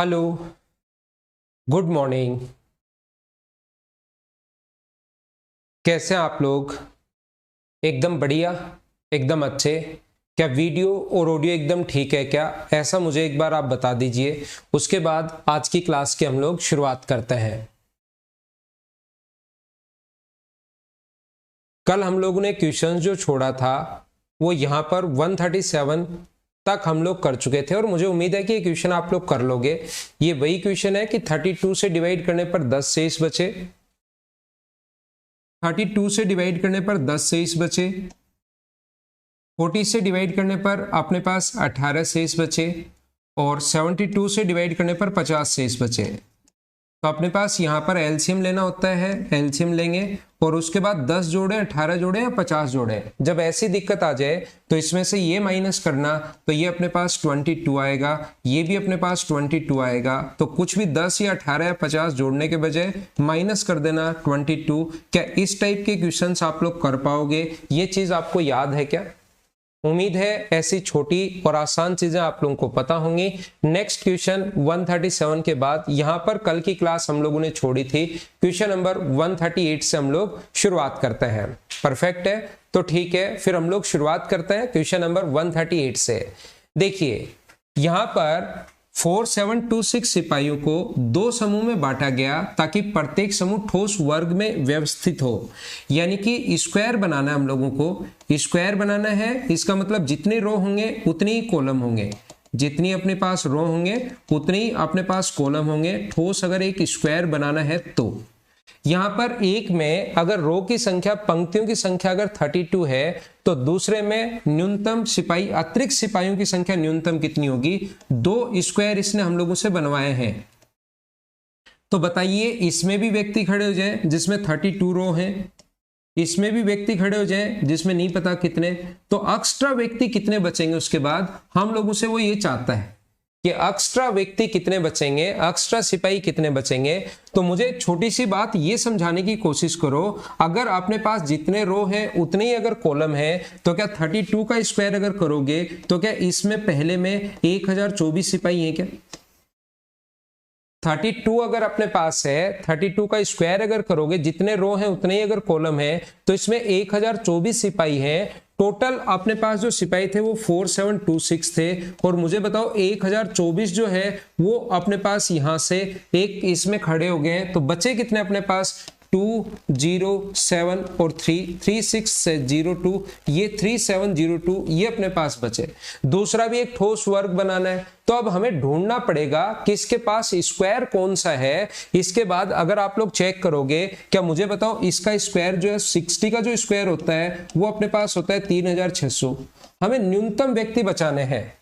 Hello, good morning. कैसे हैं आप लोग? एकदम बढ़िया, एकदम अच्छे। क्या वीडियो और ऑडियो एकदम ठीक है क्या? ऐसा मुझे एक बार आप बता दीजिए। उसके बाद आज की क्लास की हम लोग शुरुआत करते हैं। कल हम लोगों ने क्वेश्चन जो छोड़ा था वो यहाँ पर 137 तक हम लोग कर चुके थे और मुझे उम्मीद है कि ये क्वेश्चन आप लोग कर लोगे। ये वही क्वेश्चन है कि 32 से डिवाइड करने पर 10 शेष बचे, 32 से डिवाइड करने पर 10 शेष बचे, 40 से डिवाइड करने पर अपने पास 18 शेष बचे और 72 से डिवाइड करने पर 50 शेष बचे। तो अपने पास यहाँ पर एलसीएम लेना होता है, एलसीएम लेंगे और उसके बाद 10 जोड़े, 18 जोड़े या 50 जोड़े। जब ऐसी दिक्कत आ जाए तो इसमें से ये माइनस करना, तो ये अपने पास 22 आएगा, ये भी अपने पास 22 आएगा। तो कुछ भी 10 या 18 या 50 जोड़ने के बजाय माइनस कर देना 22। क्या इस टाइप के क्वेश्चंस आप लोग कर पाओगे? ये चीज आपको याद है क्या? उम्मीद है ऐसी छोटी और आसान चीजें आप लोगों को पता होंगी। नेक्स्ट क्वेश्चन 137 के बाद यहां पर कल की क्लास हम लोगों ने छोड़ी थी, क्वेश्चन नंबर 138 से हम लोग शुरुआत करते हैं। परफेक्ट है, तो ठीक है, फिर हम लोग शुरुआत करते हैं क्वेश्चन नंबर 138 से। देखिए यहां पर 4726 सिपाहियों को दो समूह में बांटा गया ताकि प्रत्येक समूह ठोस वर्ग में व्यवस्थित हो। यानी कि स्क्वायर बनाना है हम लोगों को, स्क्वायर बनाना है। इसका मतलब जितने रो होंगे उतनी ही कॉलम होंगे, जितनी अपने पास रो होंगे उतनी ही अपने पास कॉलम होंगे। ठोस अगर एक स्क्वायर बनाना है तो यहां पर एक में अगर रो की संख्या, पंक्तियों की संख्या अगर 32 है तो दूसरे में न्यूनतम सिपाही, अतिरिक्त सिपाहियों की संख्या न्यूनतम कितनी होगी? 2 स्क्वायर इसने हम लोगों से बनवाए हैं। तो बताइए इसमें भी व्यक्ति खड़े हो जाए जिसमें 32 रो हैं, इसमें भी व्यक्ति खड़े हो जाए जिसमें नहीं पता कितने, तो एक्स्ट्रा व्यक्ति कितने बचेंगे? उसके बाद हम लोगों से वो ये चाहता है कि एक्स्ट्रा व्यक्ति कितने बचेंगे, एक्स्ट्रा सिपाही कितने बचेंगे। तो मुझे छोटी सी बात ये समझाने की कोशिश करो, अगर अपने पास जितने रो हैं उतने ही अगर कॉलम है तो क्या 32 का स्क्वायर अगर करोगे तो क्या इसमें पहले में 1024 सिपाही हैं क्या? 32 अगर अपने पास है, 32 का स्क्वायर अगर करोगे, जितने रो हैं उतने ही अगर कॉलम है, तो इसमें 1024 सिपाही हैं। टोटल अपने पास जो सिपाही थे वो 4726 थे। और मुझे बताओ 1024 जो है वो अपने पास यहां से एक इसमें खड़े हो गए हैं, तो बचे कितने अपने पास? 207 और 3602, ये 3702 ये अपने पास बचे। दूसरा भी एक ठोस वर्ग बनाना है, तो अब हमें ढूंढना पड़ेगा कि इसके पास स्क्वायर कौन सा है। इसके बाद अगर आप लोग चेक करोगे, क्या मुझे बताओ इसका स्क्वायर जो है 60 का जो स्क्वायर होता है वो अपने पास होता है 3600। हमें न्यूनतम व्यक्ति बचाने हैं,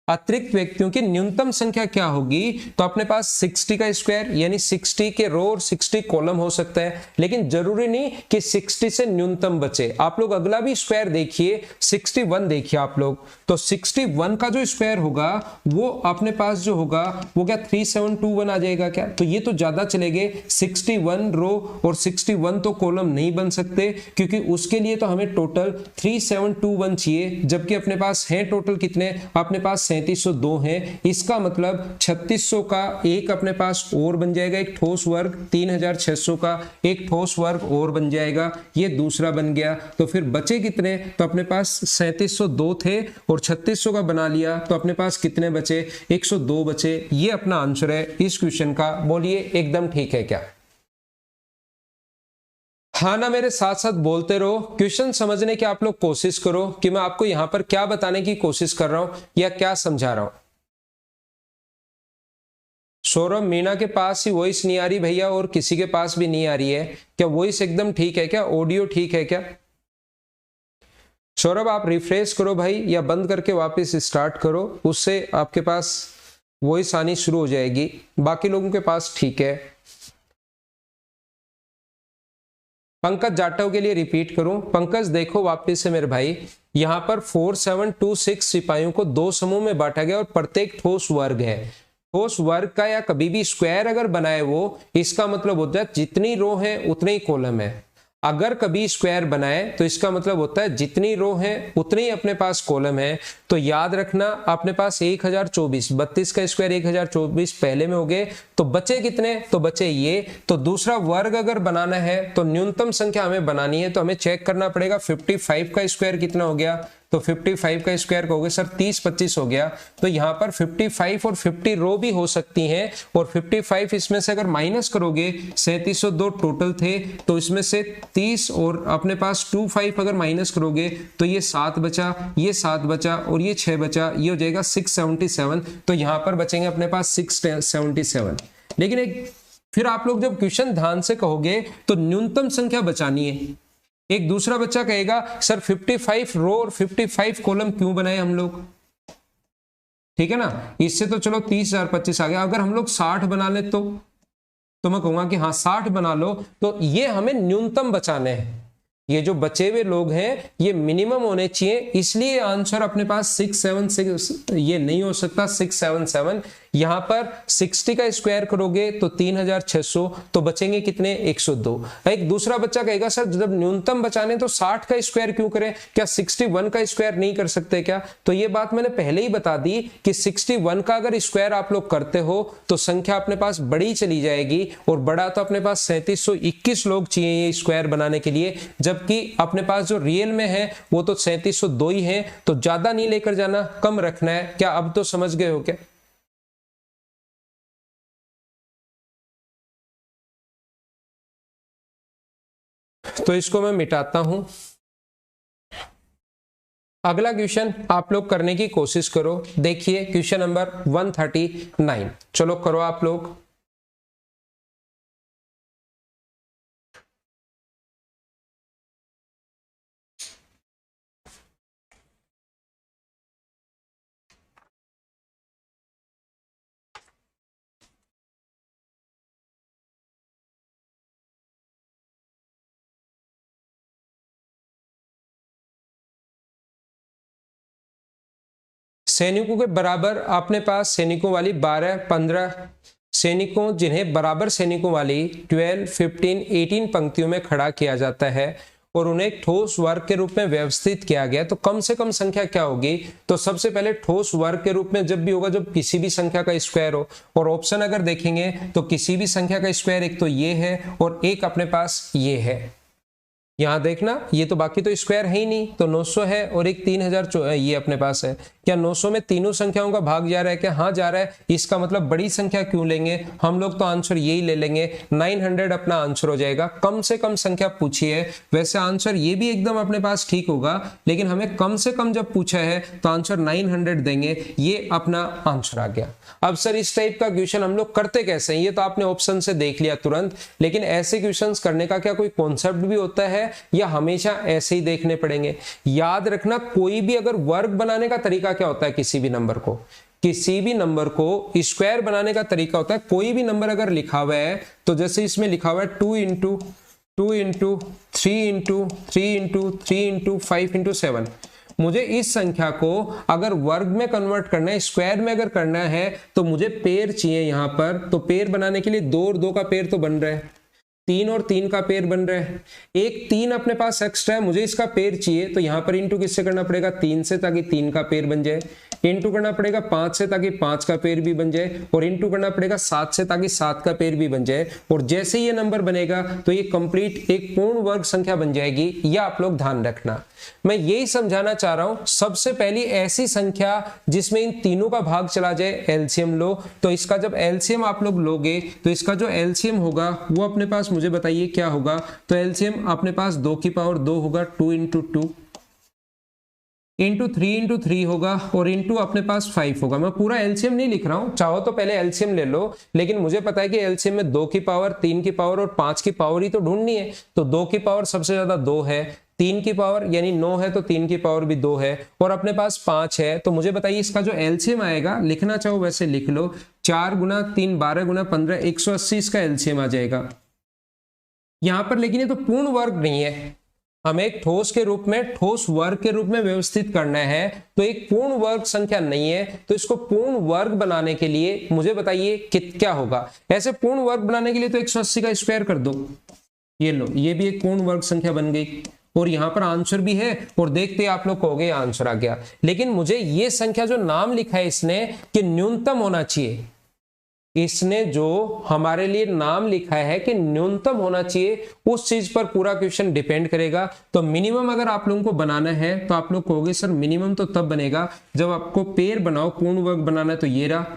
अतिरिक्त व्यक्तियों की न्यूनतम संख्या क्या होगी? तो अपने पास 60 का स्क्वायर यानी 60 के रो और 60 कॉलम हो सकता है, लेकिन जरूरी नहीं कि 60 से न्यूनतम बचे। आप लोग अगला भी स्क्वायर देखिए, 61 देखिए आप लोग, तो 61 का जो स्क्वायर होगा वो अपने पास जो होगा वो क्या 3721 आ जाएगा क्या? तो ये तो ज्यादा चलेंगे, 61 रो और 61 तो कॉलम नहीं बन सकते, क्योंकि उसके लिए तो हमें टोटल 3721 चाहिए, जबकि अपने पास है टोटल कितने? अपने पास 3702 है। इसका मतलब 3600 का एक अपने पास और बन जाएगा, एक ठोस वर्ग, 3600 का एक ठोस वर्ग और बन जाएगा, ये दूसरा बन गया। तो फिर बचे कितने? तो अपने पास 3702 थे और 3600 का बना लिया, तो अपने पास कितने बचे? 102 बचे। ये अपना आंसर है इस क्वेश्चन का। बोलिए एकदम ठीक है क्या? हाँ ना, मेरे साथ साथ बोलते रहो, क्वेश्चन समझने की आप लोग कोशिश करो कि मैं आपको यहां पर क्या बताने की कोशिश कर रहा हूं या क्या समझा रहा हूं। सौरभ, मीना के पास ही वॉइस नहीं आ रही भैया और किसी के पास भी नहीं आ रही है। क्या वॉइस एकदम ठीक है क्या? ऑडियो ठीक है क्या? सौरभ आप रिफ्रेश करो भाई, या बंद करके वापस स्टार्ट करो, उससे आपके पास वॉइस आनी शुरू हो जाएगी। बाकी लोगों के पास ठीक है। पंकज जाटव के लिए रिपीट करूं, पंकज देखो वापस से मेरे भाई, यहां पर 4726 सिपाहियों को दो समूह में बांटा गया और प्रत्येक ठोस वर्ग है। ठोस वर्ग का या कभी भी स्क्वायर अगर बनाए वो, इसका मतलब होता है जितनी रो है उतने ही कॉलम है। अगर कभी स्क्वायर बनाए तो इसका मतलब होता है जितनी रो है उतने ही अपने पास कॉलम है। तो याद रखना अपने पास 1024, 32 का स्क्वायर 1024 पहले में हो गए, तो बचे कितने, तो बचे ये। तो दूसरा वर्ग अगर बनाना है तो न्यूनतम संख्या हमें बनानी है, तो हमें चेक करना पड़ेगा 55 का स्क्वायर कितना हो गया। तो 55 का स्क्वायर कहोगे सर 30 25 हो गया, तो यहाँ पर 55 और 50 रो भी हो सकती हैं, और 55 इसमें से अगर माइनस करोगे 3702 टोटल थे, तो इसमें से 30 और अपने पास 25 अगर माइनस करोगे तो ये 7 बचा, ये 7 बचा और ये 6 बचा, ये हो जाएगा 677। तो यहाँ पर बचेंगे अपने पास 677। लेकिन एक फिर आप लोग जब क्वेश्चन ध्यान से कहोगे तो न्यूनतम संख्या बचानी है। एक दूसरा बच्चा कहेगा सर 55 रो और 55 कॉलम क्यों बनाए हम लोग, ठीक है ना। इससे तो चलो 30,025 आ गया। अगर हम लोग 60 बना ले तो मैं कहूंगा कि हाँ 60 बना लो, तो ये हमें न्यूनतम बचाने हैं। ये जो बचे हुए लोग हैं ये मिनिमम होने चाहिए, इसलिए आंसर अपने पास 676 ये नहीं हो सकता 677। यहां पर 60 का स्क्वायर करोगे तो 3600, तो बचेंगे कितने 102। एक दूसरा बच्चा कहेगा सर जब न्यूनतम बचाने तो 60 का स्क्वायर क्यों करें, क्या 61 का स्क्वायर नहीं कर सकते क्या। तो ये बात मैंने पहले ही बता दी कि 61 का अगर स्क्वायर आप लोग करते हो तो संख्या अपने पास बड़ी चली जाएगी, और बड़ा तो अपने पास 3721 लोग चाहिए ये स्क्वायर बनाने के लिए, जबकि अपने पास जो रियल में है वो तो 3702 ही है। तो ज्यादा नहीं लेकर जाना, कम रखना है। क्या अब तो समझ गए हो क्या। तो इसको मैं मिटाता हूं। अगला क्वेश्चन आप लोग करने की कोशिश करो। देखिए क्वेश्चन नंबर 139, चलो करो आप लोग। सैनिकों के बराबर अपने पास सैनिकों वाली 12-15 सैनिकों, जिन्हें बराबर सैनिकों वाली 12, 15, 18 पंक्तियों में खड़ा किया जाता है और उन्हें एक ठोस वर्ग के रूप में व्यवस्थित किया गया, तो कम से कम संख्या क्या होगी। तो सबसे पहले ठोस वर्ग के रूप में जब भी होगा जब किसी भी संख्या का स्क्वायर हो, और ऑप्शन अगर देखेंगे तो किसी भी संख्या का स्क्वायर एक तो ये है और एक अपने पास ये है। यहां देखना ये तो बाकी तो स्क्वायर है ही नहीं, तो 900 है और एक 3000 ये अपने पास है। क्या 900 में तीनों संख्याओं का भाग जा रहा है क्या, हाँ जा रहा है। इसका मतलब बड़ी संख्या क्यों लेंगे हम लोग, तो आंसर यही ले लेंगे 900 अपना आंसर हो जाएगा। कम से कम संख्या पूछी है, वैसे आंसर ये भी एकदम अपने पास ठीक होगा, लेकिन हमें कम से कम जब पूछा है तो आंसर 900 देंगे, ये अपना आंसर आ गया। अब सर इस टाइप का क्वेश्चन हम लोग करते कैसे हैं, ये तो आपने ऑप्शन से देख लिया तुरंत, लेकिन ऐसे क्वेश्चन करने का क्या कोई कॉन्सेप्ट भी होता है या हमेशा ऐसे ही देखने पड़ेंगे। याद रखना कोई भी अगर वर्ग बनाने का तरीका क्या होता है, किसी भी नंबर को स्क्वायर बनाने का तरीका होता है। कोई भी नंबर अगर लिखा हुआ है तो जैसे इसमें लिखा हुआ है 2 into 2 into 3 into 3 into 3 into 5 into 7, मुझे इस संख्या को अगर वर्ग में कन्वर्ट करना है, स्क्वायर में अगर करना है, तो मुझे पेयर चाहिए यहाँ पर। तो पेयर बनाने के लिए 2 और 2 का पेयर तो बन रहा है, 3 और 3 का पेयर बन रहा है, एक 3 अपने पास एक्स्ट्रा है, मुझे इसका पेयर चाहिए, तो यहां पर इंटू किससे करना पड़ेगा 3 से, ताकि 3 का पेयर बन जाए, इंटू करना पड़ेगा 5 से ताकि 5 का पेयर भी बन जाए, और इंटू करना पड़ेगा 7 से ताकि 7 का पेयर भी बन जाए। और जैसे ये नंबर बनेगा तो ये कंप्लीट एक पूर्ण वर्ग संख्या बन जाएगी। यह आप लोग ध्यान रखना, मैं यही समझाना चाह रहा हूं। सबसे पहली ऐसी संख्या जिसमें इन तीनों का भाग चला जाए, एलसीएम लो। तो इसका जब एलसीएम आप लोग लोगे तो इसका जो एलसीएम होगा वो अपने पास मुझे बताइए क्या होगा। तो एलसीएम अपने पास 2 की पावर 2 होगा, 2 इंटू 2 इंटू 3 इंटू 3 होगा, और इंटू अपने पास 5 होगा। मैं पूरा एलसीएम नहीं लिख रहा हूं, चाहो तो पहले एलसीएम ले लो, लेकिन मुझे पता है कि एलसीएम में 2 की पावर 3 की पावर और 5 की पावर ही तो ढूंढनी है। तो 2 की पावर सबसे ज्यादा 2 है, 3 की पावर यानी 9 है, तो 3 की पावर भी 2 है, और अपने पास 5 है। तो मुझे बताइए इसका जो एलसीएम आएगा, लिखना चाहो वैसे लिख लो, 4 गुना 3 12 गुना 15 180 इसका एलसीएम आ जाएगा यहां पर। लेकिन ये तो पूर्ण वर्ग नहीं है, हमें एक ठोस के रूप में, ठोस वर्ग के रूप में व्यवस्थित करना है, तो एक पूर्ण वर्ग संख्या नहीं है। तो इसको पूर्ण वर्ग बनाने के लिए मुझे बताइए क्या होगा। ऐसे पूर्ण वर्ग बनाने के लिए तो 180 का स्क्वायर कर दो, ये लो, ये भी एक पूर्ण वर्ग संख्या बन गई और यहाँ पर आंसर भी है और देखते ही आप लोग कहोगे आंसर आ गया। लेकिन मुझे ये संख्या जो नाम लिखा है इसने कि न्यूनतम होना चाहिए, इसने जो हमारे लिए नाम लिखा है कि न्यूनतम होना चाहिए, उस चीज पर पूरा क्वेश्चन डिपेंड करेगा। तो मिनिमम अगर आप लोगों को बनाना है तो आप लोग कहोगे सर मिनिमम तो तब बनेगा जब आपको पेयर बनाओ, पूर्ण वर्ग बनाना है तो ये रहा,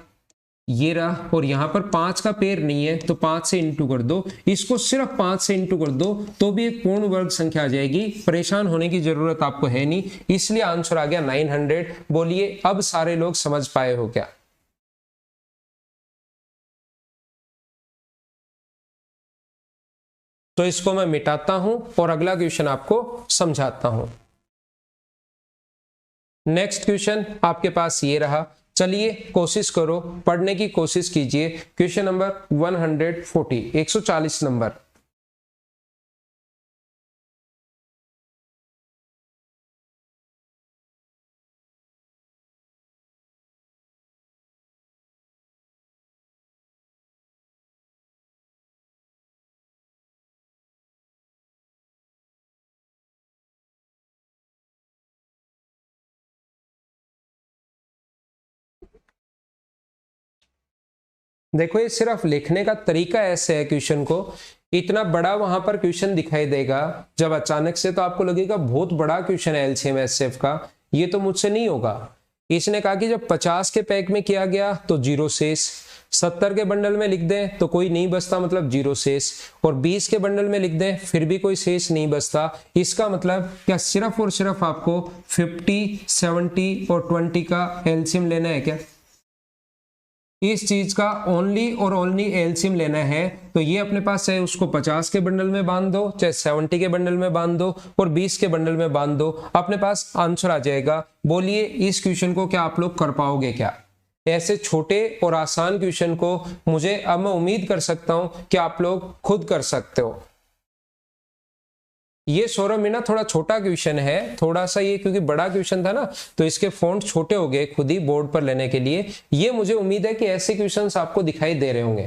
ये रहा, और यहां पर 5 का पेयर नहीं है तो 5 से इंटू कर दो, इसको सिर्फ 5 से इंटू कर दो तो भी एक पूर्ण वर्ग संख्या आ जाएगी। परेशान होने की जरूरत आपको है नहीं, इसलिए आंसर आ गया 900। बोलिए अब सारे लोग समझ पाए हो क्या? तो इसको मैं मिटाता हूं और अगला क्वेश्चन आपको समझाता हूं। नेक्स्ट क्वेश्चन आपके पास ये रहा, चलिए कोशिश करो, पढ़ने की कोशिश कीजिए। Question number 140, 140 number. देखो ये सिर्फ लिखने का तरीका ऐसे है, क्वेश्चन को इतना बड़ा वहां पर क्वेश्चन दिखाई देगा जब अचानक से, तो आपको लगेगा बहुत बड़ा क्वेश्चन है एलसीएम एचसीएफ का, ये तो मुझसे नहीं होगा। इसने कहा कि जब 50 के पैक में किया गया तो 0 शेष, 70 के बंडल में लिख दें तो कोई नहीं बचता मतलब 0 शेष, और 20 के बंडल में लिख दें फिर भी कोई शेष नहीं बचता। इसका मतलब क्या सिर्फ और सिर्फ आपको 50, 70 और 20 का एलसीएम लेना है क्या? इस चीज का ओनली और ओनली एलसीएम लेना है। तो ये अपने पास चाहे उसको 50 के बंडल में बांध दो, चाहे 70 के बंडल में बांध दो और 20 के बंडल में बांध दो, अपने पास आंसर आ जाएगा। बोलिए इस क्वेश्चन को क्या आप लोग कर पाओगे क्या? ऐसे छोटे और आसान क्वेश्चन को मुझे अब मैं उम्मीद कर सकता हूं कि आप लोग खुद कर सकते हो। ये सौरभ मीना थोड़ा छोटा क्वेश्चन है, थोड़ा सा ये क्योंकि बड़ा क्वेश्चन था ना तो इसके फॉन्ट छोटे हो गए खुद ही बोर्ड पर लेने के लिए। ये मुझे उम्मीद है कि ऐसे क्वेश्चंस आपको दिखाई दे रहे होंगे।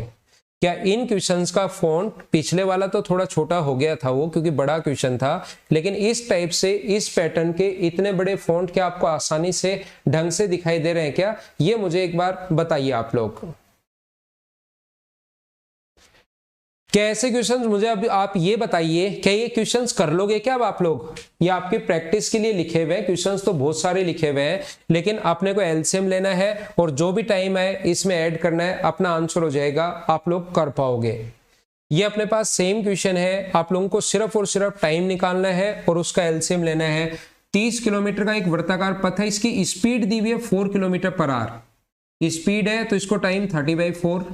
क्या इन क्वेश्चंस का फॉन्ट, पिछले वाला तो थोड़ा छोटा हो गया था वो क्योंकि बड़ा क्वेश्चन था, लेकिन इस टाइप से इस पैटर्न के इतने बड़े फॉन्ट क्या आपको आसानी से ढंग से दिखाई दे रहे हैं क्या? ये मुझे एक बार बताइए आप लोग। क्या ऐसे क्वेश्चंस मुझे अब आप ये बताइए, क्या ये क्वेश्चंस कर लोगे क्या अब आप लोग? ये आपकी प्रैक्टिस के लिए लिखे हुए हैं, क्वेश्चंस तो बहुत सारे लिखे हुए हैं, लेकिन अपने को एलसीएम लेना है और जो भी टाइम है इसमें ऐड करना है, अपना आंसर हो जाएगा, आप लोग कर पाओगे। ये अपने पास सेम क्वेश्चन है, आप लोगों को सिर्फ और सिर्फ टाइम निकालना है और उसका एलसीएम लेना है। 30 किलोमीटर का एक वृत्ताकार पथ है, इसकी स्पीड दी हुई है 4 किलोमीटर पर आवर। स्पीड है तो इसको टाइम 30/4,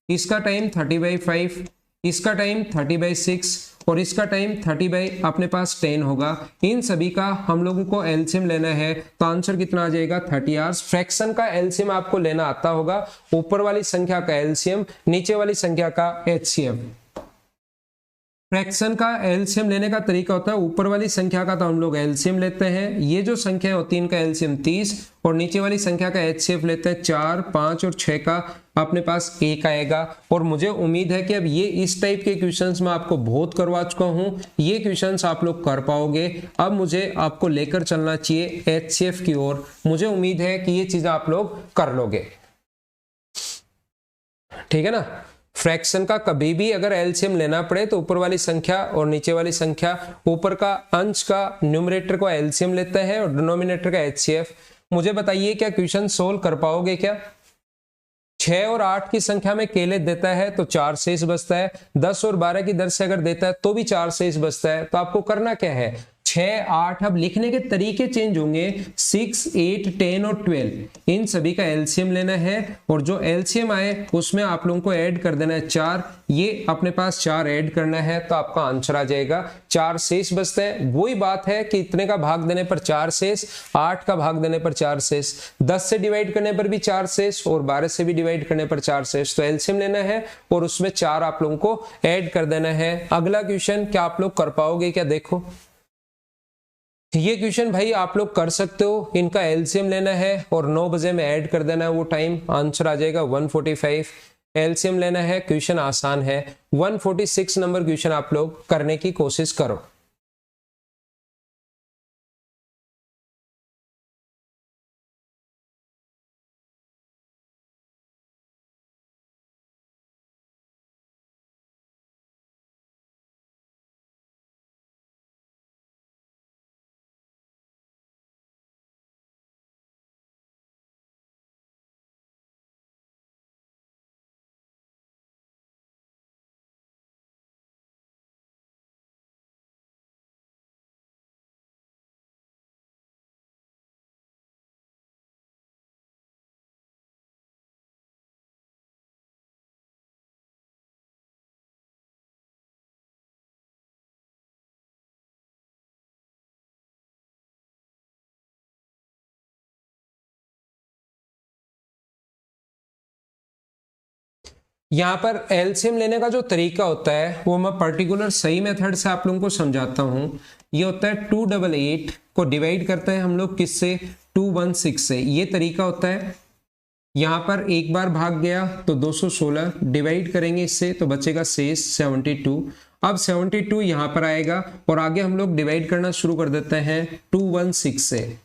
इसका टाइम 30/5, इसका टाइम 30/6 और इसका टाइम 30 अपने पास 10 होगा। इन सभी का हम लोगों को एलसीएम लेना है तो आंसर कितना आ जाएगा 30 आवर्स। फ्रैक्शन का एलसीएम आपको लेना आता होगा, ऊपर वाली संख्या का एलसीएम, नीचे वाली संख्या का एचसीएफ। फ्रैक्शन का एलसीएम लेने का तरीका होता है, ऊपर वाली संख्या का तो हम लोग एलसीएम लेते हैं, ये जो संख्या होती है इनका एलसीएम 30 और नीचे वाली संख्या का एचसीएफ लेते हैं 4, 5 और 6 का अपने पास 1 आएगा। और मुझे उम्मीद है कि अब ये इस टाइप के क्वेश्चंस मैं आपको बहुत करवा चुका हूं, ये क्वेश्चंस आप लोग कर पाओगे। अब मुझे आपको लेकर चलना चाहिए एचसीएफ की ओर। मुझे उम्मीद है कि ये चीजें आप लोग कर लोगे, ठीक है ना। फ्रैक्शन का कभी भी अगर एलसीएम लेना पड़े तो ऊपर वाली संख्या और नीचे वाली संख्या, ऊपर का अंश का न्यूमरेटर को एलसीएम लेता है और डिनोमिनेटर का एचसीएफ। मुझे बताइए क्या क्वेश्चन सोल्व कर पाओगे क्या? 6 और 8 की संख्या में केले देता है तो 4 शेष बचता है, 10 और 12 की दर से अगर देता है तो भी 4 शेष बचता है। तो आपको करना क्या है, 6, 8, अब लिखने के तरीके चेंज होंगे, 6, 8, 10 और 12 इन सभी का एलसीएम लेना है और जो एलसीएम आए उसमें आप लोगों को ऐड कर देना है 4, ये अपने पास 4 ऐड करना है तो आपका आंसर आ जाएगा। 4 शेष बचते हैं, वही बात है कि इतने का भाग देने पर 4 शेष, 8 का भाग देने पर 4 शेष, 10 से डिवाइड करने पर भी 4 शेष और 12 से भी डिवाइड करने पर 4 शेष। तो एलसीएम लेना है और उसमें 4 आप लोगों को ऐड कर देना है। अगला क्वेश्चन क्या आप लोग कर पाओगे क्या? देखो ये क्वेश्चन भाई आप लोग कर सकते हो, इनका एलसीएम लेना है और 9 बजे में ऐड कर देना है वो टाइम, आंसर आ जाएगा 145। एलसीएम लेना है, क्वेश्चन आसान है। 146 नंबर क्वेश्चन आप लोग करने की कोशिश करो। यहाँ पर एलसीएम लेने का जो तरीका होता है वो मैं पर्टिकुलर सही मेथड से आप लोगों को समझाता हूँ। ये होता है 288 को डिवाइड करते हैं हम लोग किससे, 216 से। ये तरीका होता है। यहाँ पर एक बार भाग गया तो 216, डिवाइड करेंगे इससे तो बचेगा शेष 72। अब 72 यहाँ पर आएगा और आगे हम लोग डिवाइड करना शुरू कर देते हैं 216 से।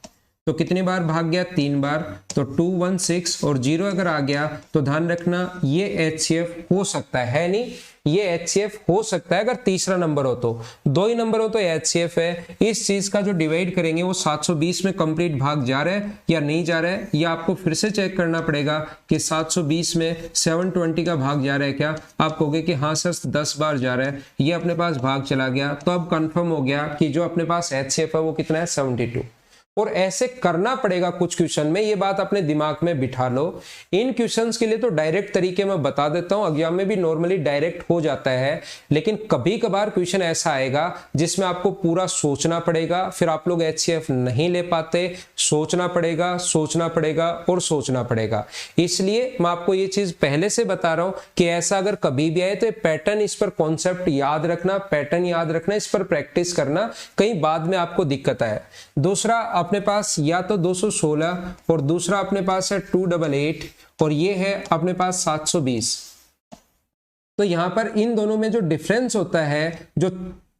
तो कितनी बार भाग गया, 3 बार, तो 216 और 0 अगर आ गया तो ध्यान रखना ये HCF हो सकता है नहीं, ये HCF हो सकता है अगर तीसरा नंबर हो तो, 2 ही नंबर हो तो HCF है। इस चीज का जो डिवाइड करेंगे वो 720 में कंप्लीट भाग जा रहा है या नहीं जा रहा है, या आपको फिर से चेक करना पड़ेगा कि 720 में 720 का भाग जा रहा है क्या। आप कहोगे कि हाँ सर 10 बार जा रहा है, ये अपने पास भाग चला गया, तो अब कंफर्म हो गया कि जो अपने पास HCF है वो कितना है, 72। और ऐसे करना पड़ेगा कुछ क्वेश्चन में, ये बात अपने दिमाग में बिठा लो। इन क्वेश्चंस के लिए तो डायरेक्ट तरीके मैं बता देता हूं, एग्जाम में भी नॉर्मली डायरेक्ट हो जाता है, लेकिन कभी कभार क्वेश्चन ऐसा आएगा जिसमें आपको पूरा सोचना पड़ेगा, फिर आप लोग HCF नहीं ले पाते, सोचना पड़ेगा और सोचना पड़ेगा। इसलिए मैं आपको ये चीज पहले से बता रहा हूं कि ऐसा अगर कभी भी आए तो पैटर्न, इस पर कॉन्सेप्ट याद रखना, पैटर्न याद रखना, इस पर प्रैक्टिस करना, कहीं बाद में आपको दिक्कत आए। दूसरा अपने पास या तो 216 और दूसरा अपने पास है 288 और ये है अपने पास 720। तो यहां पर इन दोनों में जो डिफरेंस होता है, जो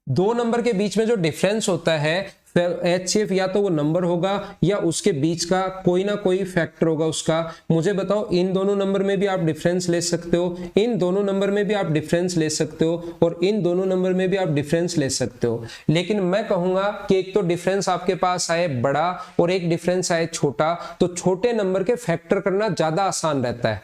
दो नंबर के बीच में जो डिफरेंस होता है, HCF या तो वो नंबर होगा या उसके बीच का कोई ना कोई फैक्टर होगा उसका। मुझे बताओ, इन दोनों नंबर में भी आप डिफरेंस ले सकते हो, इन दोनों नंबर में भी आप डिफरेंस ले सकते हो, और इन दोनों नंबर में भी आप डिफरेंस ले सकते हो। लेकिन मैं कहूंगा कि एक तो डिफरेंस आपके पास आए बड़ा और एक डिफरेंस आए छोटा, तो छोटे नंबर के फैक्टर करना ज्यादा आसान रहता है,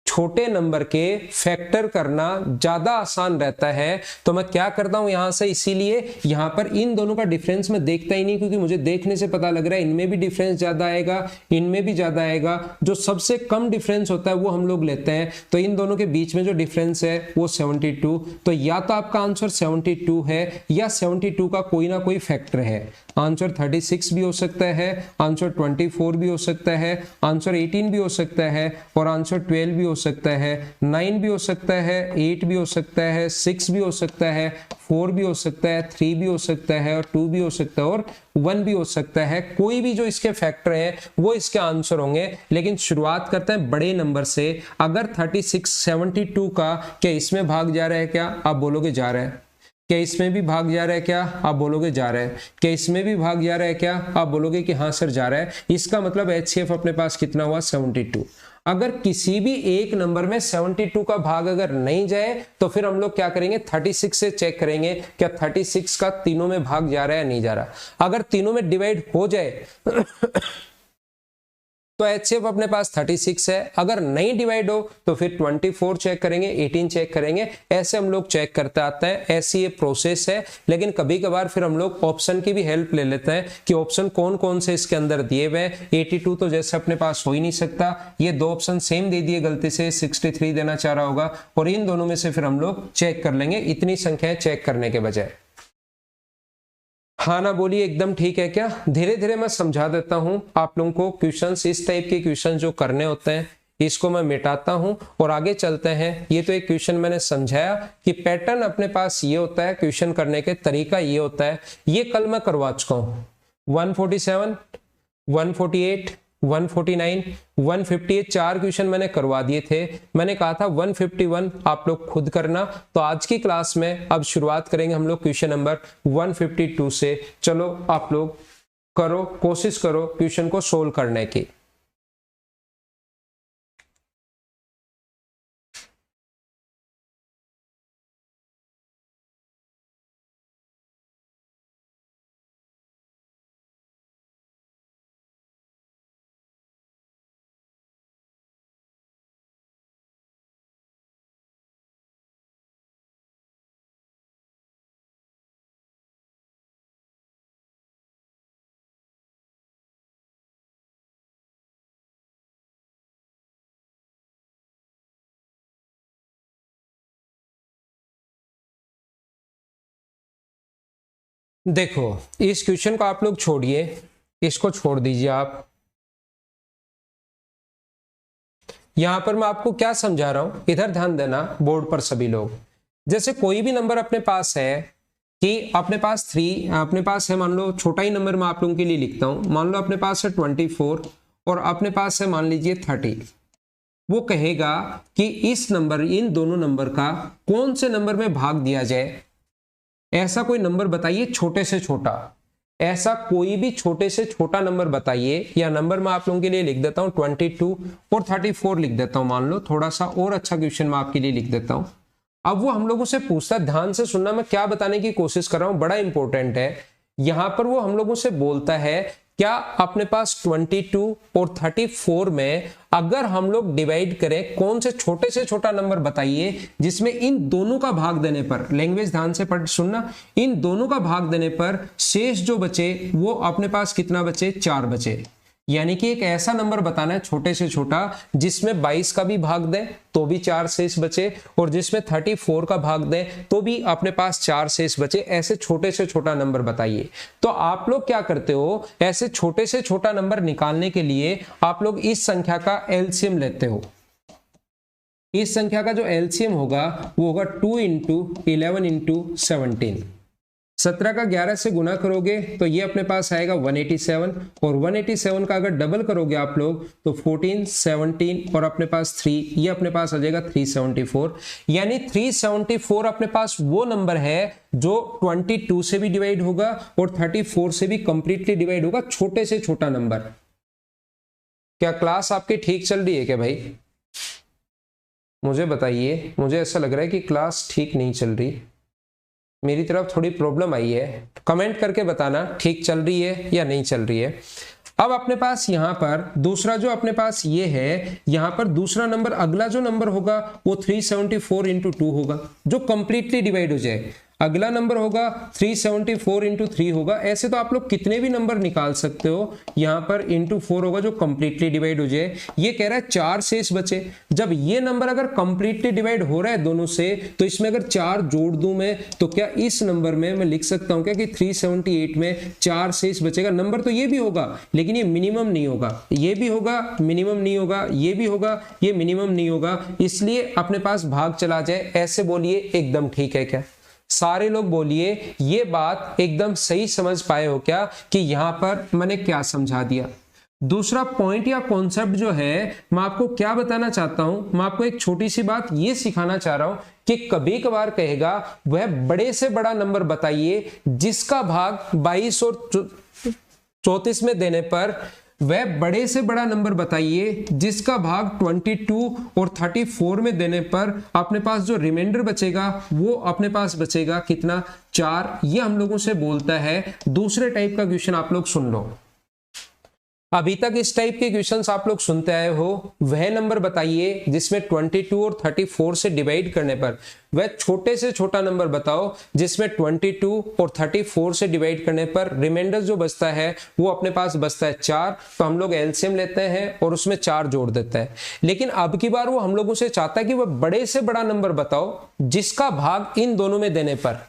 छोटे नंबर के फैक्टर करना ज्यादा आसान रहता है। तो मैं क्या करता हूं यहां से, इसीलिए यहां पर इन दोनों का डिफरेंस मैं देखता ही नहीं, क्योंकि मुझे देखने से पता लग रहा है इनमें भी डिफरेंस ज्यादा आएगा, इनमें भी ज्यादा आएगा। जो सबसे कम डिफरेंस होता है वो हम लोग लेते हैं। तो इन दोनों के बीच में जो डिफरेंस है वो 72, तो या तो आपका आंसर 72 है या 72 का कोई ना कोई फैक्टर है। आंसर 36 भी हो सकता है, आंसर 24 भी हो सकता है, आंसर 18 भी हो सकता है, और आंसर 12 भी हो सकता है, 9 भी हो सकता है, 8 भी हो सकता है, 6 भी हो सकता है, 4 भी हो सकता है, 3 भी हो सकता है, और 2 भी हो सकता है, और 1 भी हो सकता है। कोई भी जो इसके फैक्टर हैं वो इसके आंसर होंगे। लेकिन शुरुआत करते हैं बड़े नंबर से। अगर 36 72 का क्या इसमें भाग जा रहा है क्या, आप बोलोगे जा रहा है। क्या इसमें भी भाग जा रहा है क्या, आप बोलोगे जा रहा है। क्या इसमें भी भाग जा रहा है क्या, आप बोलोगे कि हाँ सर जा रहा है। इसका मतलब HCF अपने पास कितना हुआ, 72। अगर किसी भी एक नंबर में 72 का भाग अगर नहीं जाए तो फिर हम लोग क्या करेंगे, 36 से चेक करेंगे क्या 36 का तीनों में भाग जा रहा है या नहीं जा रहा। अगर तीनों में डिवाइड हो जाए तो HCF अपने पास 36 है। अगर नहीं डिवाइड हो तो फिर 24 चेक करेंगे, 18 चेक करेंगे। ऐसे हम लोग चेक करते आते हैं, ऐसी ये प्रोसेस है। लेकिन कभी कभार फिर हम लोग ऑप्शन की भी हेल्प ले लेते हैं कि ऑप्शन कौन कौन से इसके अंदर दिए हुए हैं। 82 तो जैसे अपने पास हो ही नहीं सकता, ये दो ऑप्शन सेम दे दिए गलती से, 63 देना चाह रहा होगा, और इन दोनों में से फिर हम लोग चेक कर लेंगे, इतनी संख्याएं चेक करने के बजाय। हाँ ना बोलिए, एकदम ठीक है क्या। धीरे धीरे मैं समझा देता हूं आप लोगों को। क्वेश्चंस, इस टाइप के क्वेश्चन जो करने होते हैं इसको मैं मिटाता हूं और आगे चलते हैं। ये तो एक क्वेश्चन मैंने समझाया कि पैटर्न अपने पास ये होता है, क्वेश्चन करने के तरीका ये होता है। ये कल मैं करवा चुका हूं। 147, 148, 149, 150, 4 क्वेश्चन मैंने करवा दिए थे। मैंने कहा था 151 आप लोग खुद करना। तो आज की क्लास में अब शुरुआत करेंगे हम लोग क्वेश्चन नंबर 152 से। चलो आप लोग करो, कोशिश करो क्वेश्चन को सोल्व करने की। देखो इस क्वेश्चन को आप लोग छोड़िए, इसको छोड़ दीजिए आप। यहां पर मैं आपको क्या समझा रहा हूं, इधर ध्यान देना बोर्ड पर सभी लोग। जैसे कोई भी नंबर अपने पास है कि अपने पास 3 अपने पास है, मान लो छोटा ही नंबर मैं आप लोगों के लिए लिखता हूं, मान लो अपने पास है 24 और अपने पास है मान लीजिए 30। वो कहेगा कि इस नंबर, इन दोनों नंबर का कौन से नंबर में भाग दिया जाए। ऐसा कोई नंबर बताइए छोटे से छोटा, ऐसा कोई भी छोटे से छोटा नंबर बताइए। या नंबर मैं आप लोगों के लिए लिख देता हूं 22 और 34 लिख देता हूं, मान लो थोड़ा सा और अच्छा क्वेश्चन मैं आपके लिए लिख देता हूं। अब वो हम लोगों से पूछता है, ध्यान से सुनना मैं क्या बताने की कोशिश कर रहा हूं, बड़ा इंपॉर्टेंट है। यहां पर वो हम लोगों से बोलता है क्या अपने पास 22 और 34 में अगर हम लोग डिवाइड करें, कौन से छोटे से छोटा नंबर बताइए जिसमें इन दोनों का भाग देने पर, लैंग्वेज ध्यान से पढ़ सुनना, इन दोनों का भाग देने पर शेष जो बचे वो अपने पास कितना बचे, 4 बचे। यानी कि एक ऐसा नंबर बताना है छोटे से छोटा जिसमें 22 का भी भाग दें तो भी 4 शेष बचे, और जिसमें 34 का भाग दें तो भी अपने पास 4 शेष बचे। ऐसे छोटे से छोटा नंबर बताइए। तो आप लोग क्या करते हो, ऐसे छोटे से छोटा नंबर निकालने के लिए आप लोग इस संख्या का एलसीएम लेते हो। इस संख्या का जो एलसीएम होगा वो होगा 2 इंटू 11 इंटू 17। 17 का 11 से गुना करोगे तो ये अपने पास आएगा 187, और 187 का अगर डबल करोगे आप लोग तो 14, 17 और अपने पास 3, ये अपने पास आ जाएगा 374। यानी 374 अपने पास वो नंबर है जो 22 से भी डिवाइड होगा और 34 से भी कंप्लीटली डिवाइड होगा, छोटे से छोटा नंबर। क्या क्लास आपकी ठीक चल रही है क्या भाई? मुझे बताइए, मुझे ऐसा लग रहा है कि क्लास ठीक नहीं चल रही, मेरी तरफ थोड़ी प्रॉब्लम आई है। कमेंट करके बताना ठीक चल रही है या नहीं चल रही है। अब अपने पास यहां पर दूसरा जो अपने पास ये है, यहां पर दूसरा नंबर, अगला जो नंबर होगा वो 374 इंटू 2 होगा जो कंप्लीटली डिवाइड हो जाए। अगला नंबर होगा 374 इंटू 3 होगा। ऐसे तो आप लोग कितने भी नंबर निकाल सकते हो। यहां पर इंटू 4 होगा जो कंप्लीटली डिवाइड हो जाए। ये कह रहा है 4 शेष बचे। जब ये नंबर अगर कंप्लीटली डिवाइड हो रहा है दोनों से, तो इसमें अगर 4 जोड़ दूं मैं तो क्या इस नंबर में मैं लिख सकता हूं क्या कि 378 में 4 शेष बचेगा। नंबर तो ये भी होगा लेकिन ये मिनिमम नहीं होगा, ये भी होगा मिनिमम नहीं होगा, ये भी होगा ये मिनिमम नहीं होगा, इसलिए अपने पास भाग चला जाए। ऐसे बोलिए एकदम ठीक है क्या? सारे लोग बोलिए ये बात एकदम सही समझ पाए हो क्या कि यहां पर मैंने क्या समझा दिया। दूसरा पॉइंट या कॉन्सेप्ट जो है मैं आपको क्या बताना चाहता हूं, मैं आपको एक छोटी सी बात ये सिखाना चाह रहा हूं कि कभी कभार कहेगा वह बड़े से बड़ा नंबर बताइए जिसका भाग 22 और 34 में देने पर, वह बड़े से बड़ा नंबर बताइए जिसका भाग 22 और 34 में देने पर अपने पास जो रिमाइंडर बचेगा वो अपने पास बचेगा कितना, 4। ये हम लोगों से बोलता है। दूसरे टाइप का क्वेश्चन आप लोग सुन लो। अभी तक इस टाइप के क्वेश्चंस आप लोग सुनते आए हो। वह नंबर बताइए जिसमें 22 और 34 से डिवाइड करने पर, वह छोटे से छोटा नंबर बताओ जिसमें 22 और 34 से डिवाइड करने पर रिमाइंडर जो बचता है वो अपने पास बचता है 4। तो हम लोग एलसीएम लेते हैं और उसमें 4 जोड़ देते हैं। लेकिन अब की बार वो हम लोगों से चाहता है कि वह बड़े से बड़ा नंबर बताओ जिसका भाग इन दोनों में देने पर,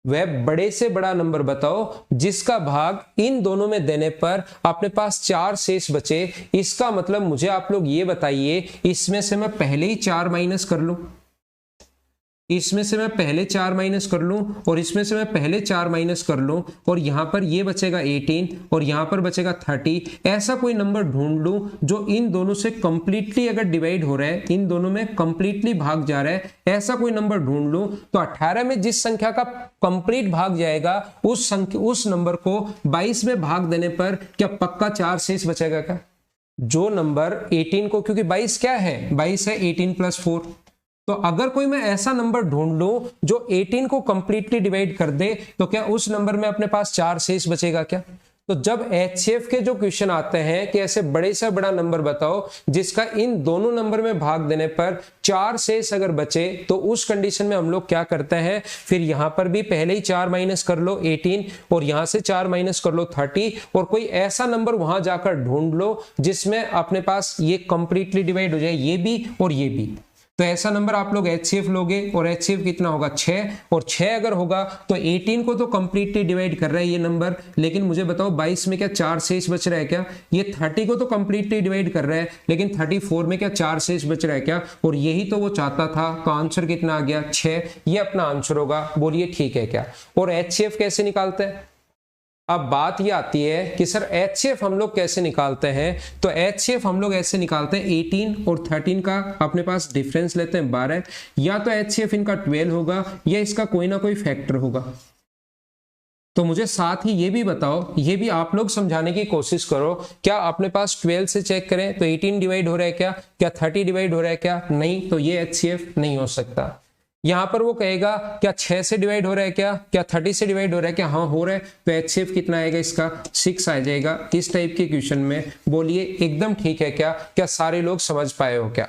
वह बड़े से बड़ा नंबर बताओ जिसका भाग इन दोनों में देने पर अपने पास 4 शेष बचे। इसका मतलब मुझे आप लोग ये बताइए इसमें से मैं पहले ही 4 माइनस कर लूं। इसमें से मैं पहले 4 माइनस कर लूं और इसमें से मैं पहले 4 माइनस कर लूं और यहां पर ये बचेगा 18 और यहां पर बचेगा 30। ऐसा कोई नंबर ढूंढ लूं जो इन दोनों से कंप्लीटली अगर डिवाइड हो रहा है, इन दोनों में कंप्लीटली भाग जा रहा है, ऐसा कोई नंबर ढूंढ लूं। तो 18 में जिस संख्या का कंप्लीट भाग जाएगा उस नंबर को 22 में भाग देने पर क्या पक्का 4 शेष बचेगा क्या? जो नंबर 18 को, क्योंकि 22 क्या है, 22 है 18 प्लस 4। तो अगर कोई मैं ऐसा नंबर ढूंढ लूं जो 18 को कंप्लीटली डिवाइड कर दे तो क्या उस नंबर में अपने पास 4 शेष बचेगा क्या? तो जब HCF के जो क्वेश्चन आते हैं कि ऐसे बड़े से बड़ा नंबर बताओ जिसका इन दोनों नंबर में भाग देने पर 4 शेष अगर बचे, तो उस कंडीशन में हम लोग क्या करते हैं, फिर यहां पर भी पहले ही 4 माइनस कर लो 18 और यहां से 4 माइनस कर लो 30 और कोई ऐसा नंबर वहां जाकर ढूंढ लो जिसमें अपने पास ये कंप्लीटली डिवाइड हो जाए, ये भी और ये भी। तो ऐसा नंबर आप लोग HCF लोगे और HCF कितना होगा 6, और 6 अगर होगा तो 18 को तो कंप्लीटली डिवाइड कर रहा है ये नंबर, लेकिन मुझे बताओ 22 में क्या 4 शेष बच रहा है क्या? ये 30 को तो कंप्लीटली डिवाइड कर रहा है, लेकिन 34 में क्या 4 शेष बच रहा है क्या? और यही तो वो चाहता था। तो आंसर कितना आ गया 6, ये अपना आंसर होगा। बोलिए ठीक है क्या? और HCF कैसे निकालते हैं? अब बात ये आती है कि सर HCF हम लोग कैसे निकालते हैं? तो HCF हम लोग ऐसे निकालते हैं 18 और 13 का अपने पास डिफरेंस लेते हैं 12, या तो HCF इनका 12 होगा या इसका कोई ना कोई फैक्टर होगा। तो मुझे साथ ही ये भी बताओ, ये भी आप लोग समझाने की कोशिश करो, क्या अपने पास 12 से चेक करें तो 18 डिवाइड हो रहा है क्या? क्या 30 डिवाइड हो रहा है क्या? नहीं, तो ये HCF नहीं हो सकता। यहां पर वो कहेगा क्या 6 से डिवाइड हो रहा है क्या? क्या 30 से डिवाइड हो रहा है क्या? हाँ हो रहा है, तो HCF कितना आएगा इसका 6 आ जाएगा। इस टाइप के क्वेश्चन में बोलिए एकदम ठीक है क्या? क्या सारे लोग समझ पाए हो क्या?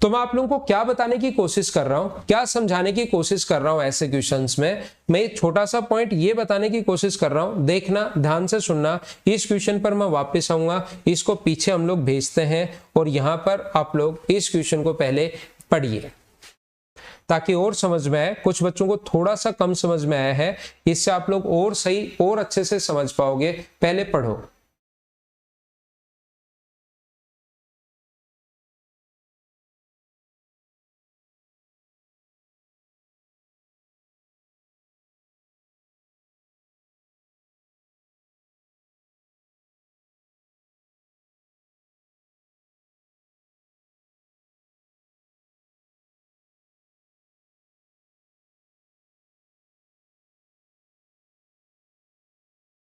तो मैं आप लोगों को क्या बताने की कोशिश कर रहा हूं, क्या समझाने की कोशिश कर रहा हूं ऐसे क्वेश्चंस में? मैं एक छोटा सा पॉइंट ये बताने की कोशिश कर रहा हूं, देखना ध्यान से सुनना। इस क्वेश्चन पर मैं वापस आऊंगा, इसको पीछे हम लोग भेजते हैं और यहां पर आप लोग इस क्वेश्चन को पहले पढ़िए ताकि और समझ में आए। कुछ बच्चों को थोड़ा सा कम समझ में आया है, इससे आप लोग और सही और अच्छे से समझ पाओगे। पहले पढ़ो।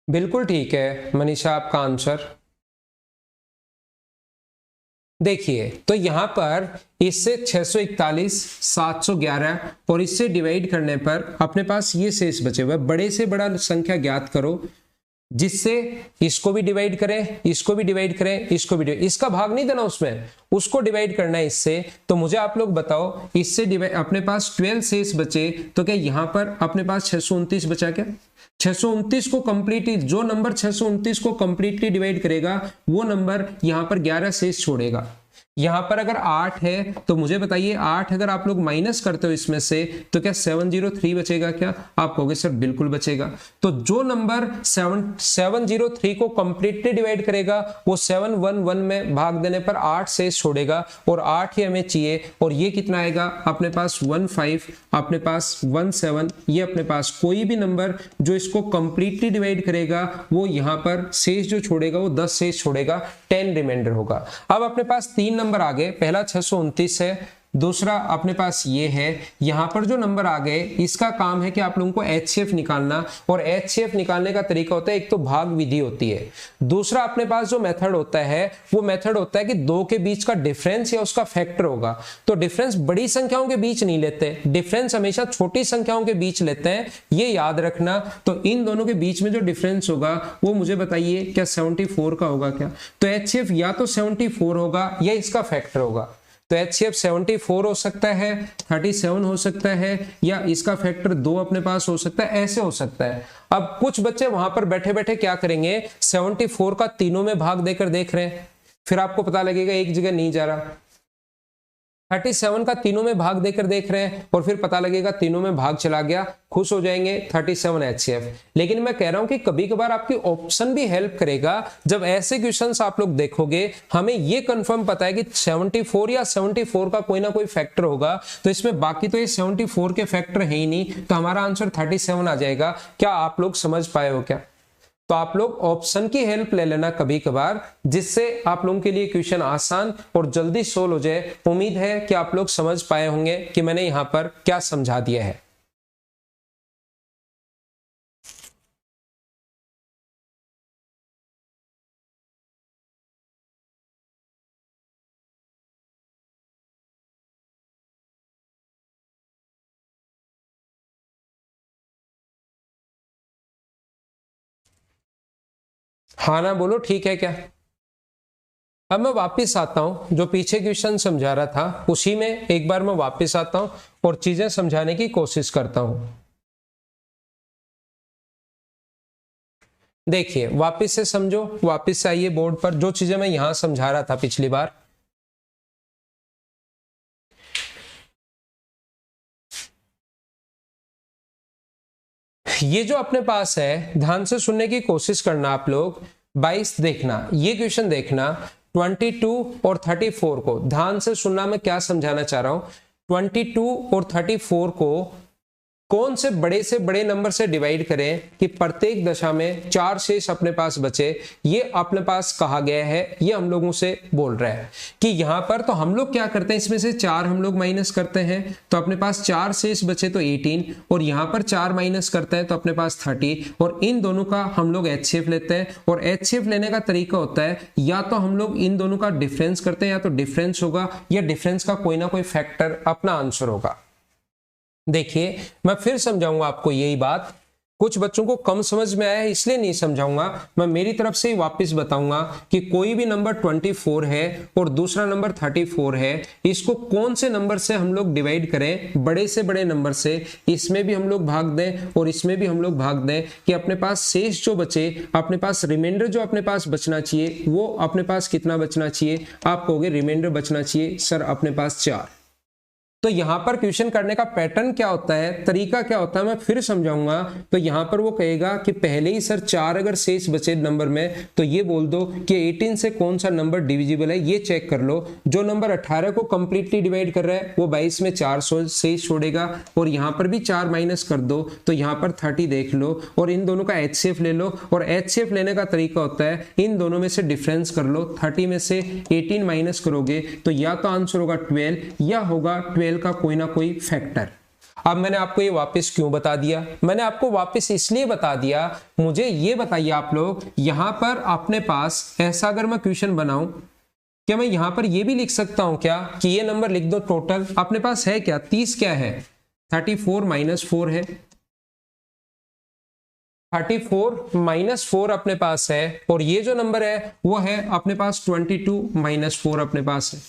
बिल्कुल ठीक है मनीषा, आपका आंसर। देखिए तो यहां पर इससे 641, 711 और इससे डिवाइड करने पर अपने पास ये शेष बचे हुए। बड़े से बड़ा संख्या ज्ञात करो जिससे इसको भी डिवाइड करें, इसको भी डिवाइड करें, इसको भी डिवाइड, इसका भाग नहीं देना उसमें, उसको डिवाइड करना है इससे। तो मुझे आप लोग बताओ इससे डिवाइड अपने पास 12 शेष बचे, तो क्या यहां पर अपने पास 629 बचा क्या? 629 को कंप्लीटली, जो नंबर 629 को कंप्लीटली डिवाइड करेगा वो नंबर यहां पर 11 शेष छोड़ेगा। यहां पर अगर 8 है तो मुझे बताइए 8 अगर आप लोग माइनस करते हो इसमें से तो क्या 703 बचेगा क्या? आप कहोगे सर बिल्कुल बचेगा। तो जो नंबर 703 को कंप्लीटली डिवाइड करेगा वो 711 में भाग देने पर 8 शेष छोड़ेगा और 8 ही हमें चाहिए। और ये कितना आएगा अपने पास 15, अपने पास 17, ये अपने पास कोई भी नंबर जो इसको कंप्लीटली डिवाइड करेगा वो यहां पर शेष जो छोड़ेगा वो 10 शेष छोड़ेगा, 10 रिमाइंडर होगा। अब अपने पास 3 नंबर आ गए, पहला 629 है, दूसरा अपने पास ये है। यहां पर जो नंबर आ गए इसका काम है कि आप लोगों को HCF निकालना, और HCF निकालने का तरीका होता है, एक तो भाग विधि होती है, दूसरा अपने पास जो मेथड होता है वो मेथड होता है कि दो के बीच का डिफरेंस या उसका फैक्टर होगा। तो डिफरेंस बड़ी संख्याओं के बीच नहीं लेते, डिफरेंस हमेशा छोटी संख्याओं के बीच लेते हैं, ये याद रखना। तो इन दोनों के बीच में जो डिफरेंस होगा वो मुझे बताइए क्या 74 का होगा क्या? तो HCF या तो 74 होगा या इसका फैक्टर होगा। तो HCF 74 हो सकता है, 37 हो सकता है, या इसका फैक्टर 2 अपने पास हो सकता है, ऐसे हो सकता है। अब कुछ बच्चे वहां पर बैठे बैठे क्या करेंगे, 74 का तीनों में भाग देकर देख रहे हैं, फिर आपको पता लगेगा एक जगह नहीं जा रहा। 37 का तीनों में भाग देकर देख रहे हैं और फिर पता लगेगा तीनों में भाग चला गया, खुश हो जाएंगे 37 HCF। लेकिन मैं कह रहा हूं कि कभी कभार आपकी ऑप्शन भी हेल्प करेगा। जब ऐसे क्वेश्चंस आप लोग देखोगे, हमें ये कंफर्म पता है कि 74 या 74 का कोई ना कोई फैक्टर होगा, तो इसमें बाकी तो ये 74 के फैक्टर है ही नहीं, तो हमारा आंसर 37 आ जाएगा। क्या आप लोग समझ पाए हो क्या? तो आप लोग ऑप्शन की हेल्प ले लेना कभी कभार, जिससे आप लोगों के लिए क्वेश्चन आसान और जल्दी सोल्व हो जाए। उम्मीद है कि आप लोग समझ पाए होंगे कि मैंने यहां पर क्या समझा दिया है। हाँ ना बोलो, ठीक है क्या? अब मैं वापस आता हूं, जो पीछे क्वेश्चन समझा रहा था उसी में एक बार मैं वापस आता हूं और चीजें समझाने की कोशिश करता हूं। देखिए वापस से समझो, वापस से आइए बोर्ड पर, जो चीजें मैं यहां समझा रहा था पिछली बार। ये जो अपने पास है, ध्यान से सुनने की कोशिश करना आप लोग। 22 देखना, ये क्वेश्चन देखना, 22 और 34 को ध्यान से सुनना, मैं क्या समझाना चाह रहा हूं। 22 और 34 को कौन से बड़े नंबर से डिवाइड करें कि प्रत्येक दशा में 4 शेष अपने पास बचे, ये अपने पास कहा गया है। ये हम लोगों से बोल रहा है कि यहां पर तो हम लोग क्या करते हैं, इसमें से 4 हम लोग माइनस करते हैं तो अपने पास 4 शेष बचे तो 18, और यहां पर 4 माइनस करते हैं तो अपने पास 30, और इन दोनों का हम लोग HCF लेते हैं। और HCF लेने का तरीका होता है, या तो हम लोग इन दोनों का डिफरेंस करते हैं, या तो डिफरेंस होगा या डिफरेंस का कोई ना कोई फैक्टर अपना आंसर होगा। देखिए मैं फिर समझाऊंगा आपको यही बात, कुछ बच्चों को कम समझ में आया है इसलिए नहीं समझाऊंगा, मैं मेरी तरफ से ही वापस बताऊंगा कि कोई भी नंबर 24 है और दूसरा नंबर 34 है, इसको कौन से नंबर से हम लोग डिवाइड करें, बड़े से बड़े नंबर से। इसमें भी हम लोग भाग दें और इसमें भी हम लोग भाग दें कि अपने पास शेष जो बचे, अपने पास रिमाइंडर जो अपने पास बचना चाहिए, वो अपने पास कितना बचना चाहिए। आप कहोगे रिमाइंडर बचना चाहिए सर अपने पास 4। तो यहां पर क्वेश्चन करने का पैटर्न क्या होता है, तरीका क्या होता है, मैं फिर समझाऊंगा। तो यहां पर वो कहेगा कि पहले ही सर 4 अगर शेष बचे नंबर में, तो ये बोल दो कि 18 से कौन सा नंबर डिविजिबल है, ये चेक कर लो। जो नंबर 18 को कंप्लीटली डिवाइड कर रहा है वो 22 में 4 शेष छोड़ेगा, और यहां पर भी 4 माइनस कर दो तो यहां पर 30 देख लो, और इन दोनों का HCF ले लो। और HCF लेने का तरीका होता है, इन दोनों में से डिफरेंस कर लो, 30 में से 18 माइनस करोगे तो या तो आंसर होगा 12 या होगा 12 का कोई ना कोई फैक्टर। अब मैंने आपको ये वापस क्यों बता दिया, मैंने आपको वापस इसलिए बता दिया, मुझे ये बताइए आप लोग, यहां पर अपने पास ऐसा अगर मैं क्वेश्चन बनाऊं, क्या मैं यहां पर ये भी लिख सकता हूं क्या कि ये नंबर लिख दो टोटल अपने पास है क्या, 30 क्या है, 34 माइनस 4 है, 34 माइनस 4 अपने पास है, और ये जो नंबर है वो है अपने पास 22 माइनस 4 अपने पास है,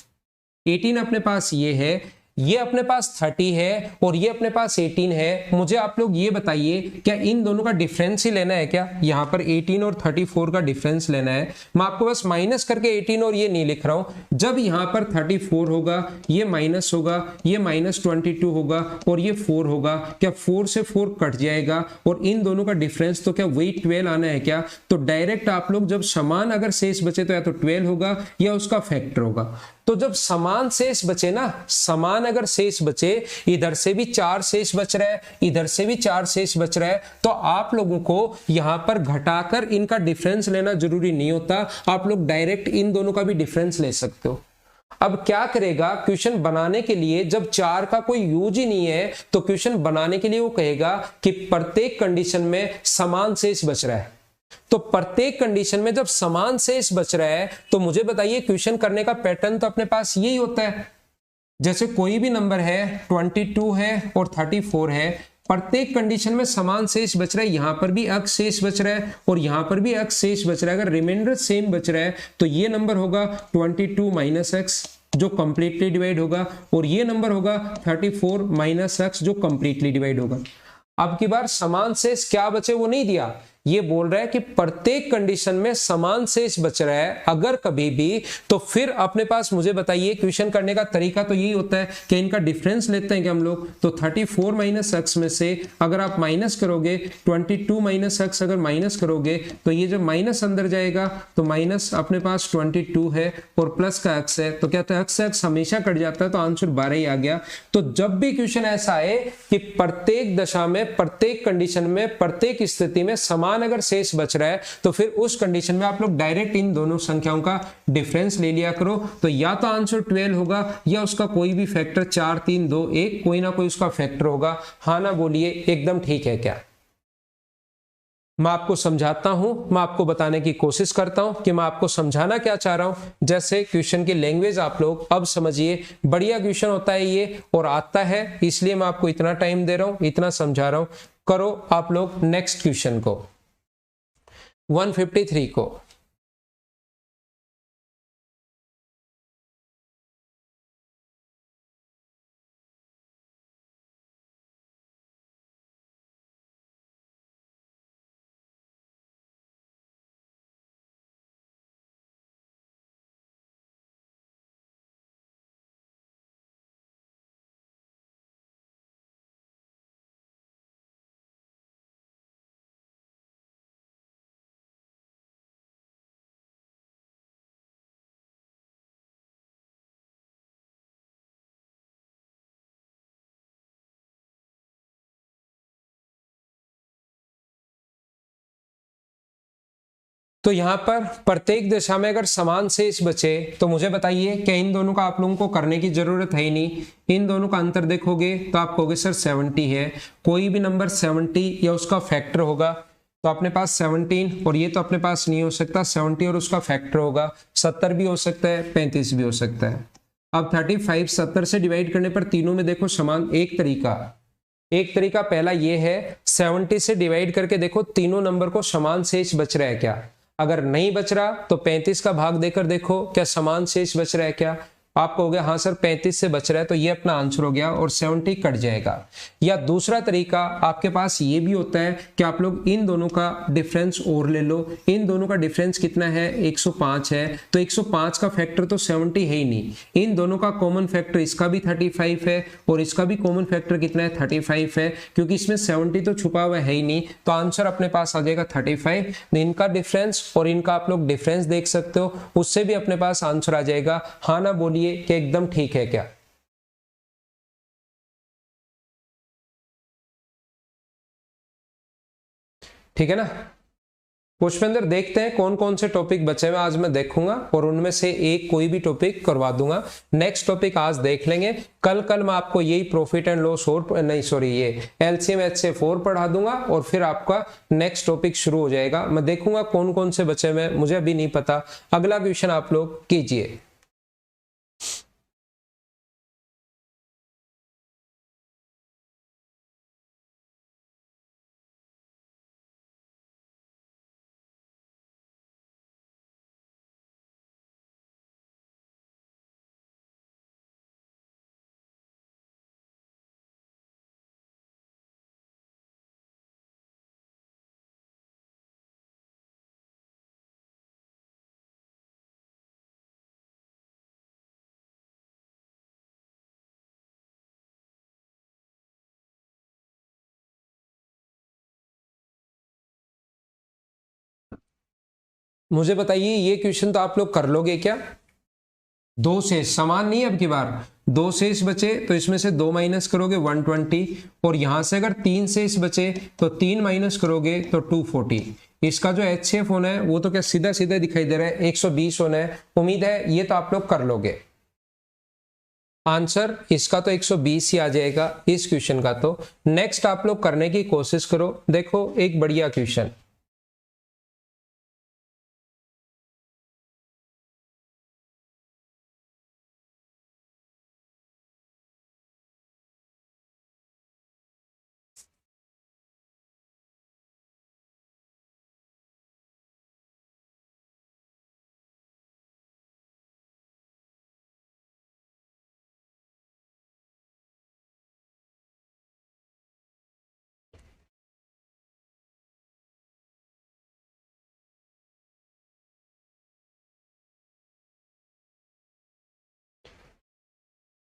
18 अपने पास ये है, ये अपने पास 30 है और ये अपने पास 18 है। मुझे आप लोग ये बताइए क्या इन दोनों का डिफरेंस ही लेना है क्या, यहाँ पर 18 और 34 का डिफरेंस लेना है। मैं आपको बस माइनस करके 18 और ये नहीं लिख रहा हूं, जब यहाँ पर 34 होगा ये माइनस होगा, ये माइनस 22 होगा और ये 4 होगा, क्या 4 से 4 कट जाएगा और इन दोनों का डिफरेंस तो क्या वही 12 आना है क्या। तो डायरेक्ट आप लोग जब समान अगर शेष बचे तो या तो 12 होगा या उसका फैक्टर होगा। तो जब समान शेष बचे ना, समान अगर शेष बचे, इधर से भी 4 शेष बच रहा है, इधर से भी 4 शेष बच रहा है, तो आप लोगों को यहां पर घटाकर इनका डिफरेंस लेना जरूरी नहीं होता, आप लोग डायरेक्ट इन दोनों का भी डिफरेंस ले सकते हो। अब क्या करेगा क्वेश्चन बनाने के लिए, जब 4 का कोई यूज ही नहीं है तो क्वेश्चन बनाने के लिए वो कहेगा कि प्रत्येक कंडीशन में समान शेष बच रहा है। तो प्रत्येक कंडीशन में जब समान शेष बच रहा है तो मुझे बताइए क्वेश्चन करने का पैटर्न तो अपने पास यही होता है। जैसे कोई भी नंबर है, 22 है और 34 है, प्रत्येक कंडीशन में समान शेष बच रहा है, यहां पर भी अक्ष शेष बच रहा है और यहां पर भी अक्ष शेष बच रहा है। अगर रिमाइंडर सेम बच रहा है तो ये नंबर होगा 22 माइनस एक्स जो कंप्लीटली डिवाइड होगा, और ये नंबर होगा 34 माइनस एक्स जो कंप्लीटली डिवाइड होगा। अब की बार समान शेष क्या बचे वो नहीं दिया, ये बोल रहा है कि प्रत्येक कंडीशन में समान शेष बच रहा है अगर कभी भी, तो फिर अपने पास मुझे बताइए क्वेश्चन करने का तरीका तो यही होता है कि इनका डिफरेंस लेते हैं कि हम लोग, तो 34 माइनस एक्स में से अगर आप माइनस करोगे 22 माइनस एक्स अगर माइनस करोगे तो ये जब माइनस अंदर जाएगा तो माइनस अपने पास 22 है और प्लस का एक्स है, तो क्या होता है एक्स एक्स हमेशा कट जाता है, तो आंसर 12 ही आ गया। तो जब भी क्वेश्चन ऐसा आए कि प्रत्येक दशा में, प्रत्येक कंडीशन में, प्रत्येक स्थिति में समान अगर शेष बच रहा है तो फिर उस कंडीशन में आप लोग डायरेक्ट इन दोनों संख्याओं का डिफरेंस ले लिया करो। तो या तो आंसर 12 होगा या उसका कोई भी फैक्टर 4 3 2 1 कोई ना कोई उसका फैक्टर होगा। हाँ ना बोलिए, एकदम ठीक है क्या? मैं आपको समझाता हूं, मैं आपको बताने की कोशिश करता हूं कि मैं आपको समझाना क्या चाह रहा हूं। जैसे क्वेश्चन की लैंग्वेज आप लोग अब समझिए, बढ़िया क्वेश्चन होता है ये और आता है, इसलिए मैं आपको इतना टाइम दे रहा हूं, इतना समझा रहा हूं। करो आप लोग नेक्स्ट क्वेश्चन को, 153 को। तो यहां पर प्रत्येक दिशा में अगर समान शेष बचे तो मुझे बताइए क्या इन दोनों का आप लोगों को करने की जरूरत है ही नहीं? इन दोनों का अंतर देखोगे तो आप कहोगे सर 70 है, कोई भी नंबर 70 या उसका फैक्टर होगा तो अपने पास 17, और ये तो अपने पास नहीं हो सकता, 70 और उसका फैक्टर होगा, 70 भी हो सकता है, 35 भी हो सकता है। अब 35 70 से डिवाइड करने पर तीनों में देखो समान, एक तरीका पहला ये है 70 से डिवाइड करके देखो तीनों नंबर को समान शेष बच रहा है क्या। अगर नहीं बच रहा तो 35 का भाग देकर देखो क्या समान शेष बच रहा है क्या। आप कहोगे हाँ सर 35 से बच रहा है, तो ये अपना आंसर हो गया और 70 कट जाएगा। या दूसरा तरीका आपके पास ये भी होता है कि आप लोग इन दोनों का डिफरेंस और ले लो। इन दोनों का डिफरेंस कितना है? 105 है, तो 105 का फैक्टर तो 70 है ही नहीं, इन दोनों का कॉमन फैक्टर इसका भी 35 है और इसका भी कॉमन फैक्टर कितना है? 35 है, क्योंकि इसमें 70 तो छुपा हुआ है ही नहीं, तो आंसर अपने पास आ जाएगा 35। इनका डिफरेंस और इनका आप लोग डिफरेंस देख सकते हो, उससे भी अपने पास आंसर आ जाएगा। हाँ ना बोलिए कि एकदम ठीक है क्या? ठीक है ना? पुष्पेंद्र देखते हैं कौन कौन से टॉपिक बचे हुए आज मैं देखूंगा और उनमें से एक कोई भी टॉपिक करवा दूंगा। नेक्स्ट टॉपिक आज देख लेंगे, कल मैं आपको यही प्रॉफिट एंड लॉस और नहीं सॉरी ये एलसीएम HCF पढ़ा दूंगा और फिर आपका नेक्स्ट टॉपिक शुरू हो जाएगा। मैं देखूंगा कौन कौन से बचे हुए, मुझे अभी नहीं पता। अगला क्वेश्चन आप लोग कीजिए। मुझे बताइए ये क्वेश्चन तो आप लोग कर लोगे क्या? दो शेष समान नहीं है, अब की बार दो शेष बचे तो इसमें से दो माइनस करोगे 120, और यहां से अगर तीन शेष बचे तो तीन माइनस करोगे तो 240। इसका जो HCF होना है वो तो क्या सीधा सीधा दिखाई दे रहा है, 120 होना है। उम्मीद है ये तो आप लोग कर लोगे। आंसर इसका तो 120 ही आ जाएगा इस क्वेश्चन का। तो नेक्स्ट आप लोग करने की कोशिश करो। देखो एक बढ़िया क्वेश्चन,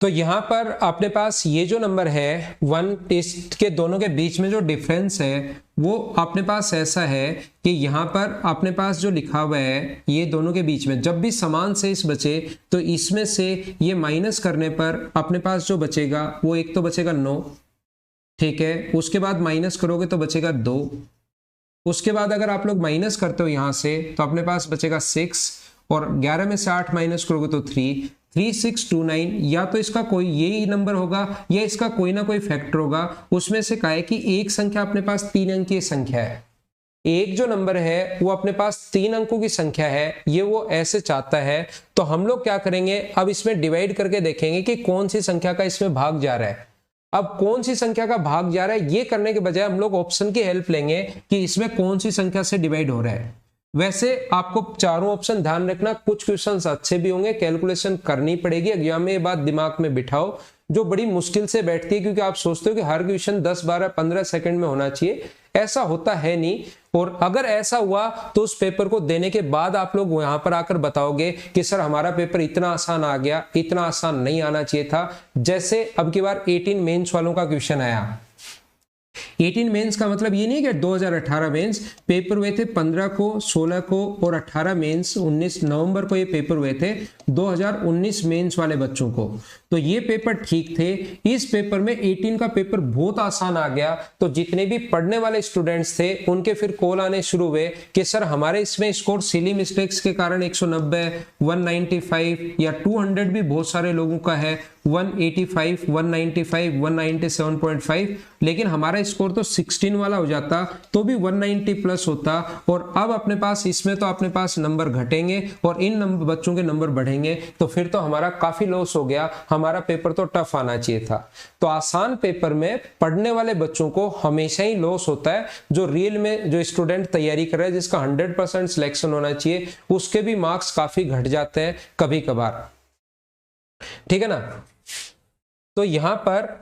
तो यहाँ पर अपने पास ये जो नंबर है 1, इसके दोनों के बीच में जो डिफरेंस है वो अपने पास ऐसा है कि यहाँ पर अपने पास जो लिखा हुआ है ये दोनों के बीच में जब भी समान शेष बचे तो इसमें से ये माइनस करने पर अपने पास जो बचेगा वो एक तो बचेगा 9, ठीक है, उसके बाद माइनस करोगे तो बचेगा 2, उसके बाद अगर आप लोग माइनस करते हो यहाँ से तो अपने पास बचेगा 6 और 11 में से 8 माइनस करोगे तो 3, 3629 या तो इसका कोई यही नंबर होगा या इसका कोई ना कोई फैक्टर होगा। उसमें से कहा है कि एक संख्या अपने पास 3 अंक की संख्या है, एक जो नंबर है वो अपने पास 3 अंकों की संख्या है, ये वो ऐसे चाहता है। तो हम लोग क्या करेंगे, अब इसमें डिवाइड करके देखेंगे कि कौन सी संख्या का इसमें भाग जा रहा है। अब कौन सी संख्या का भाग जा रहा है ये करने के बजाय हम लोग ऑप्शन की हेल्प लेंगे कि इसमें कौन सी संख्या से डिवाइड हो रहा है। वैसे आपको चारों ऑप्शन ध्यान रखना, कुछ क्वेश्चंस अच्छे भी होंगे, कैलकुलेशन करनी पड़ेगी एग्जाम में, ये बात दिमाग में बिठाओ, जो बड़ी मुश्किल से बैठती है क्योंकि आप सोचते हो कि हर क्वेश्चन 10, 12, 15 सेकंड में होना चाहिए, ऐसा होता है नहीं। और अगर ऐसा हुआ तो उस पेपर को देने के बाद आप लोग यहां पर आकर बताओगे कि सर हमारा पेपर इतना आसान आ गया, इतना आसान नहीं आना चाहिए था। जैसे अब की बार 18 मेंस वालों का क्वेश्चन आया, 18 मेंस का मतलब ये नहीं कि 2018 मेंस पेपर हुए थे 15 को, 16 को और 18 मेंस 19 नवंबर को ये पेपर हुए थे 2019 मेंस वाले बच्चों को। तो ये पेपर ठीक थे। इस पेपर में 18 का पेपर बहुत आसान आ गया, तो जितने भी पढ़ने वाले स्टूडेंट्स थे उनके फिर कॉल आने शुरू हुए कि सर हमारे इसमें स्कोर सिली मिस्टेक्स के कारण 190, 195 या 200 भी बहुत सारे लोगों का है, 185, 195, 197.5, लेकिन हमारा स्कोर तो 16 वाला हो जाता तो भी 190 प्लस होता। और अब अपने पास इसमें तो अपने पास नंबर घटेंगे और इन बच्चों के नंबर बढ़ेंगे, तो फिर तो हमारा काफी लॉस हो गया, हमारा पेपर तो टफ आना चाहिए था। तो आसान पेपर में पढ़ने वाले बच्चों को हमेशा ही लॉस होता है। जो रियल में जो स्टूडेंट तैयारी कर रहा है जिसका 100% सिलेक्शन होना चाहिए उसके भी मार्क्स काफी घट जाते हैं कभी कभार, ठीक है ना। तो यहां पर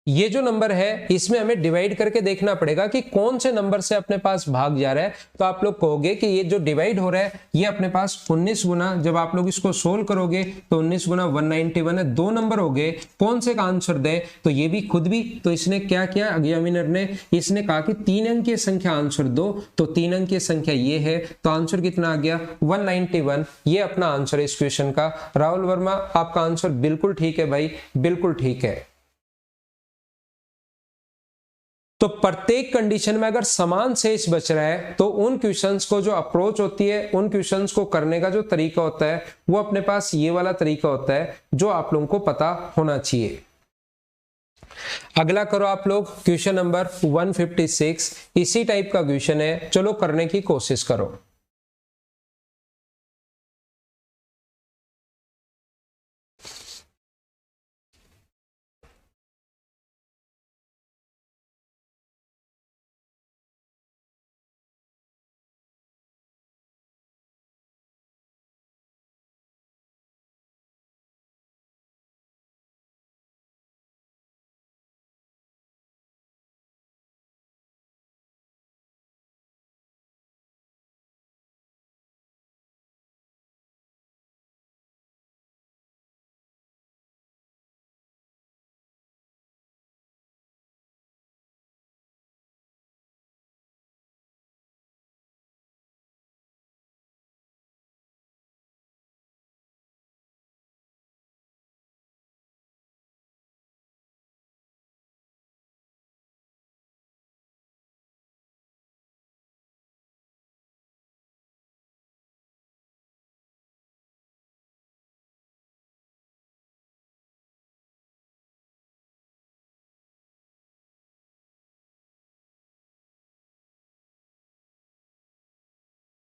ये जो नंबर है इसमें हमें डिवाइड करके देखना पड़ेगा कि कौन से नंबर से अपने पास भाग जा रहा है। तो आप लोग कहोगे कि ये जो डिवाइड हो रहा है ये अपने पास 19 गुना, जब आप लोग इसको सोल्व करोगे तो 19 गुना 191 है, 2 नंबर हो गए, कौन से का आंसर दें। तो ये भी खुद भी, तो इसने क्या किया एग्जामिनर ने, इसने कहा कि 3 अंक की संख्या आंसर दो, तो 3 अंक की संख्या ये है, तो आंसर कितना आ गया 191। ये अपना आंसर है इस क्वेश्चन का। राहुल वर्मा आपका आंसर बिल्कुल ठीक है भाई, बिल्कुल ठीक है। तो प्रत्येक कंडीशन में अगर समान शेष बच रहा है तो उन क्वेश्चंस को जो अप्रोच होती है, उन क्वेश्चंस को करने का जो तरीका होता है वो अपने पास ये वाला तरीका होता है जो आप लोगों को पता होना चाहिए। अगला करो आप लोग क्वेश्चन नंबर 156, इसी टाइप का क्वेश्चन है, चलो करने की कोशिश करो।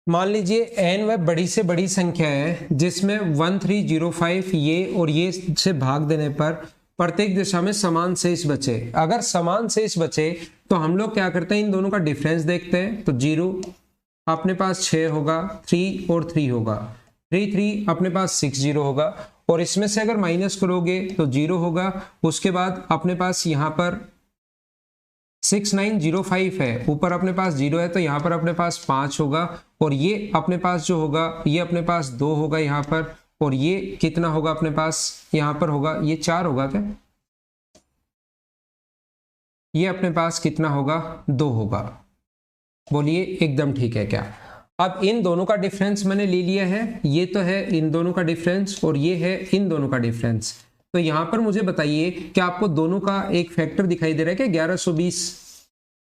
मान लीजिए n वह बड़ी से बड़ी संख्या है जिसमें 1305 ये और ये से भाग देने पर प्रत्येक दिशा में समान शेष बचे। अगर समान शेष बचे तो हम लोग क्या करते हैं, इन दोनों का डिफरेंस देखते हैं। तो 0 अपने पास 6 होगा, 3 और 3 होगा, 3 3 अपने पास 6 0 होगा, और इसमें से अगर माइनस करोगे तो 0 होगा। उसके बाद अपने पास यहाँ पर 6905 है, ऊपर अपने पास 0 है तो यहाँ पर अपने पास 5 होगा, और ये अपने पास जो होगा ये अपने पास 2 होगा यहाँ पर, और ये कितना होगा अपने पास, यहां पर होगा ये 4 होगा क्या, ये अपने पास कितना होगा 2 होगा। बोलिए एकदम ठीक है क्या। अब इन दोनों का डिफरेंस मैंने ले लिया है, ये तो है इन दोनों का डिफरेंस और ये है इन दोनों का डिफरेंस। तो यहां पर मुझे बताइए कि आपको दोनों का एक फैक्टर दिखाई दे रहा है क्या 1120,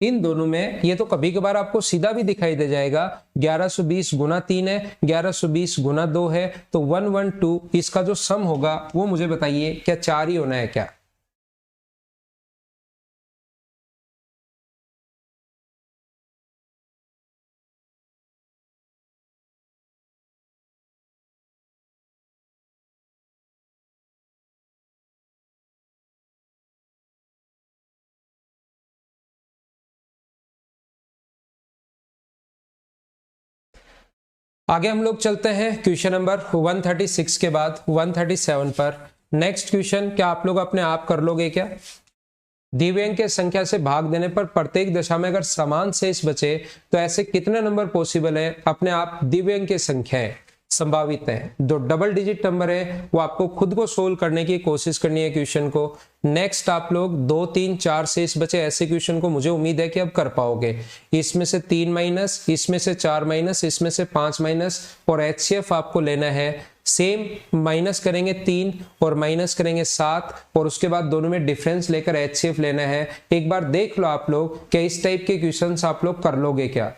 इन दोनों में ये तो कभी कभार आपको सीधा भी दिखाई दे जाएगा, 1120 गुना 3 है, 1120 गुना 2 है, तो 112, इसका जो सम होगा वो मुझे बताइए क्या 4 ही होना है क्या। आगे हम लोग चलते हैं क्वेश्चन नंबर 136 के बाद 137 पर। नेक्स्ट क्वेश्चन क्या आप लोग अपने आप कर लोगे क्या। दी हुई अंक की संख्या से भाग देने पर प्रत्येक दशा में अगर समान शेष बचे तो ऐसे कितने नंबर पॉसिबल है, अपने आप दी हुई अंक की संख्याएं संभावित है, जो डबल डिजिट नंबर है वो आपको खुद को सोल्व करने की कोशिश करनी है क्वेश्चन को। नेक्स्ट आप लोग 2, 3, 4 शेष बचे ऐसे क्वेश्चन को मुझे उम्मीद है कि अब कर पाओगे। इसमें से 3 माइनस, इसमें से 4 माइनस, इसमें से 5 माइनस और HCF आपको लेना है। सेम माइनस करेंगे 3 और माइनस करेंगे 7 और उसके बाद दोनों में डिफरेंस लेकर HCF लेना है। एक बार देख लो आप लोग क्या इस टाइप के क्वेश्चंस आप लोग कर लोगे क्या।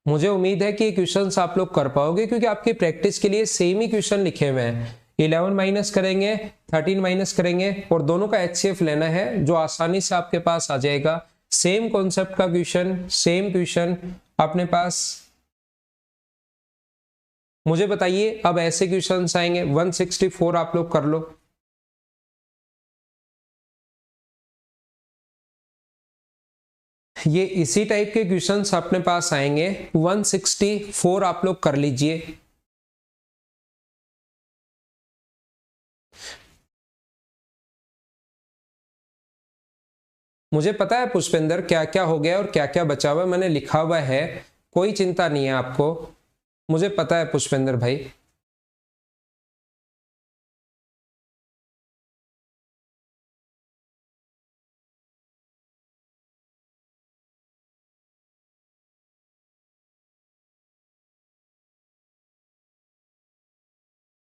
मुझे उम्मीद है कि ये क्वेश्चंस आप लोग कर पाओगे क्योंकि आपकी प्रैक्टिस के लिए सेम ही क्वेश्चन लिखे हुए हैं। 11 माइनस करेंगे, 13 माइनस करेंगे और दोनों का HCF लेना है जो आसानी से आपके पास आ जाएगा। सेम कॉन्सेप्ट का क्वेश्चन, सेम क्वेश्चन अपने पास। मुझे बताइए अब ऐसे क्वेश्चंस आएंगे 164 आप लोग कर लो। ये इसी टाइप के क्वेश्चंस अपने पास आएंगे 164 आप लोग कर लीजिए। मुझे पता है पुष्पेंद्र क्या क्या हो गया और क्या क्या बचा हुआ मैंने लिखा हुआ है, कोई चिंता नहीं है आपको, मुझे पता है पुष्पेंद्र भाई।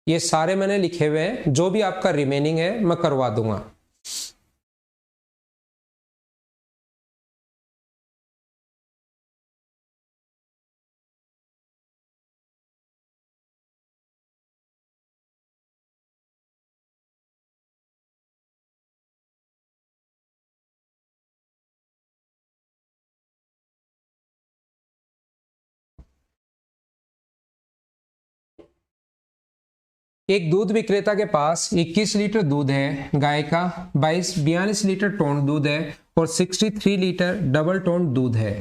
ये सारे मैंने लिखे हुए हैं, जो भी आपका रिमेनिंग है मैं करवा दूंगा। एक दूध विक्रेता के पास 21 लीटर दूध है, गाय का 42 लीटर टोन दूध है और 63 लीटर डबल टोन दूध है।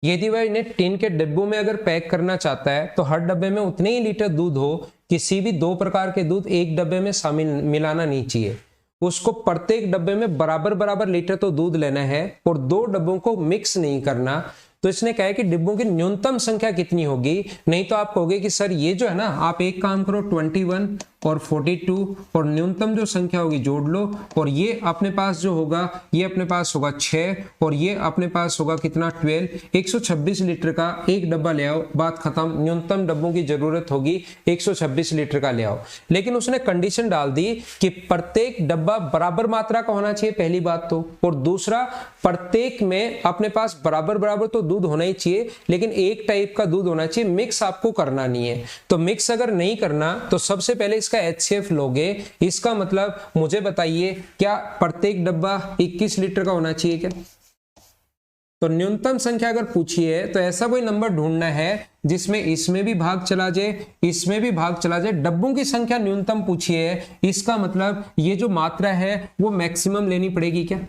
यदि वह इन्हें टिन के डिब्बों में अगर पैक करना चाहता है तो हर डब्बे में उतने ही लीटर दूध हो, किसी भी 2 प्रकार के दूध एक डब्बे में शामिल मिलाना नहीं चाहिए। उसको प्रत्येक डब्बे में बराबर बराबर लीटर तो दूध लेना है और 2 डब्बों को मिक्स नहीं करना। तो इसने कहा है कि डिब्बों की न्यूनतम संख्या कितनी होगी। नहीं तो आप कहोगे कि सर ये जो है ना, आप एक काम करो 21 और 42 और न्यूनतम जो संख्या होगी जोड़ लो और ये अपने पास जो होगा ये अपने पास होगा 6 और ये अपने पास होगा कितना 12, 126 लीटर का एक डब्बा ले आओ, बात खत्म। न्यूनतम डब्बों की जरूरत होगी 126 लीटर का ले आओ। लेकिन उसने कंडीशन डाल दी कि प्रत्येक डब्बा बराबर मात्रा का होना चाहिए, पहली बात तो, और दूसरा प्रत्येक में अपने पास बराबर बराबर तो दूध होना ही चाहिए लेकिन एक टाइप का दूध होना चाहिए, मिक्स आपको करना नहीं है। तो मिक्स अगर नहीं करना तो सबसे पहले इसका HCF लोगे। इसका मतलब मुझे बताइए क्या प्रत्येक डब्बा 21 लीटर का होना चाहिए क्या। तो न्यूनतम संख्या अगर पूछी है तो ऐसा कोई नंबर ढूंढना है जिसमें इसमें भी भाग चला जाए, इसमें भी भाग चला जाए, डब्बों की संख्या न्यूनतम पूछी है। इसका मतलब ये जो मात्रा है वो मैक्सिमम लेनी पड़ेगी क्या।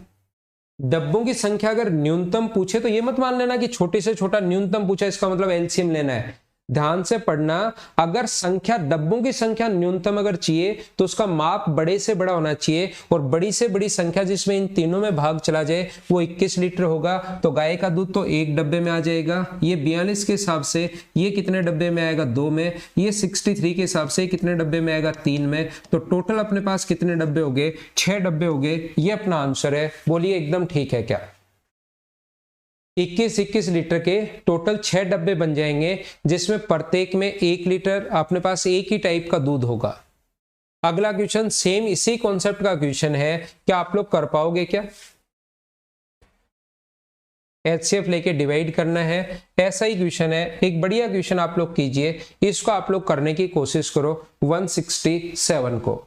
डब्बों की संख्या अगर न्यूनतम पूछे तो ये मत मान लेना कि छोटे से छोटा न्यूनतम पूछा इसका मतलब LCM लेना है। ध्यान से पढ़ना, अगर संख्या डब्बों की संख्या न्यूनतम अगर चाहिए तो उसका माप बड़े से बड़ा होना चाहिए, और बड़ी से बड़ी संख्या जिसमें इन तीनों में भाग चला जाए वो 21 लीटर होगा। तो गाय का दूध तो एक डब्बे में आ जाएगा, ये 42 के हिसाब से ये कितने डब्बे में आएगा, 2 में, ये 63 के हिसाब से कितने डब्बे में आएगा, 3 में। तो टोटल अपने पास कितने डब्बे हो गए, 6 डब्बे हो गए। ये अपना आंसर है, बोलिए एकदम ठीक है क्या? 21 लीटर के टोटल 6 डब्बे बन जाएंगे, जिसमें प्रत्येक में 1 लीटर अपने पास एक ही टाइप का दूध होगा। अगला क्वेश्चन सेम इसी कॉन्सेप्ट का क्वेश्चन है, क्या आप लोग कर पाओगे क्या? HCF लेके डिवाइड करना है, ऐसा ही क्वेश्चन है। एक बढ़िया क्वेश्चन आप लोग कीजिए, इसको आप लोग करने की कोशिश करो 167 को।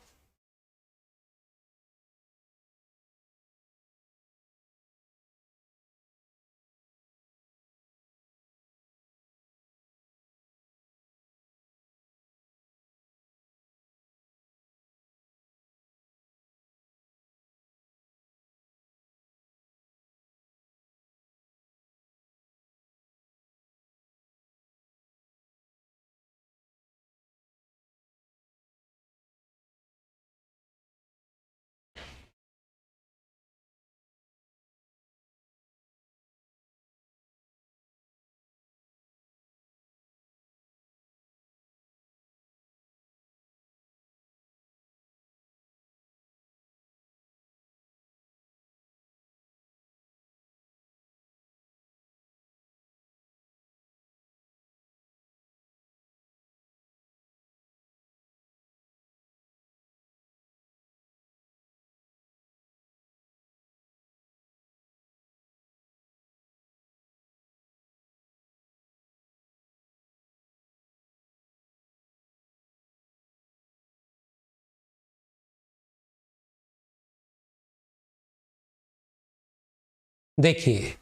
देखिए,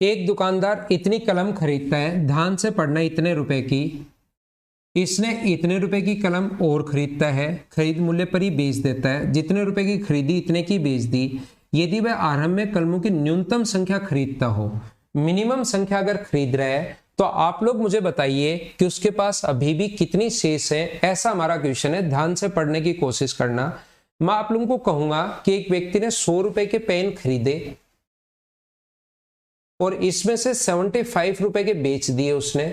एक दुकानदार इतनी कलम खरीदता है, ध्यान से पढ़ना, इतने रुपए की। इसने इतने रुपए की कलम और खरीदता है, खरीद मूल्य पर ही बेच देता है। जितने रुपए की खरीदी इतने की बेच दी। यदि वह आरंभ में कलमों की न्यूनतम संख्या खरीदता हो, मिनिमम संख्या अगर खरीद रहा है, तो आप लोग मुझे बताइए कि उसके पास अभी भी कितनी शेष है। ऐसा हमारा क्वेश्चन है, ध्यान से पढ़ने की कोशिश करना। मैं आप लोगों को कहूंगा कि एक व्यक्ति ने 100 रुपए के पेन खरीदे और इसमें से 75 रुपए के बेच दिए उसने,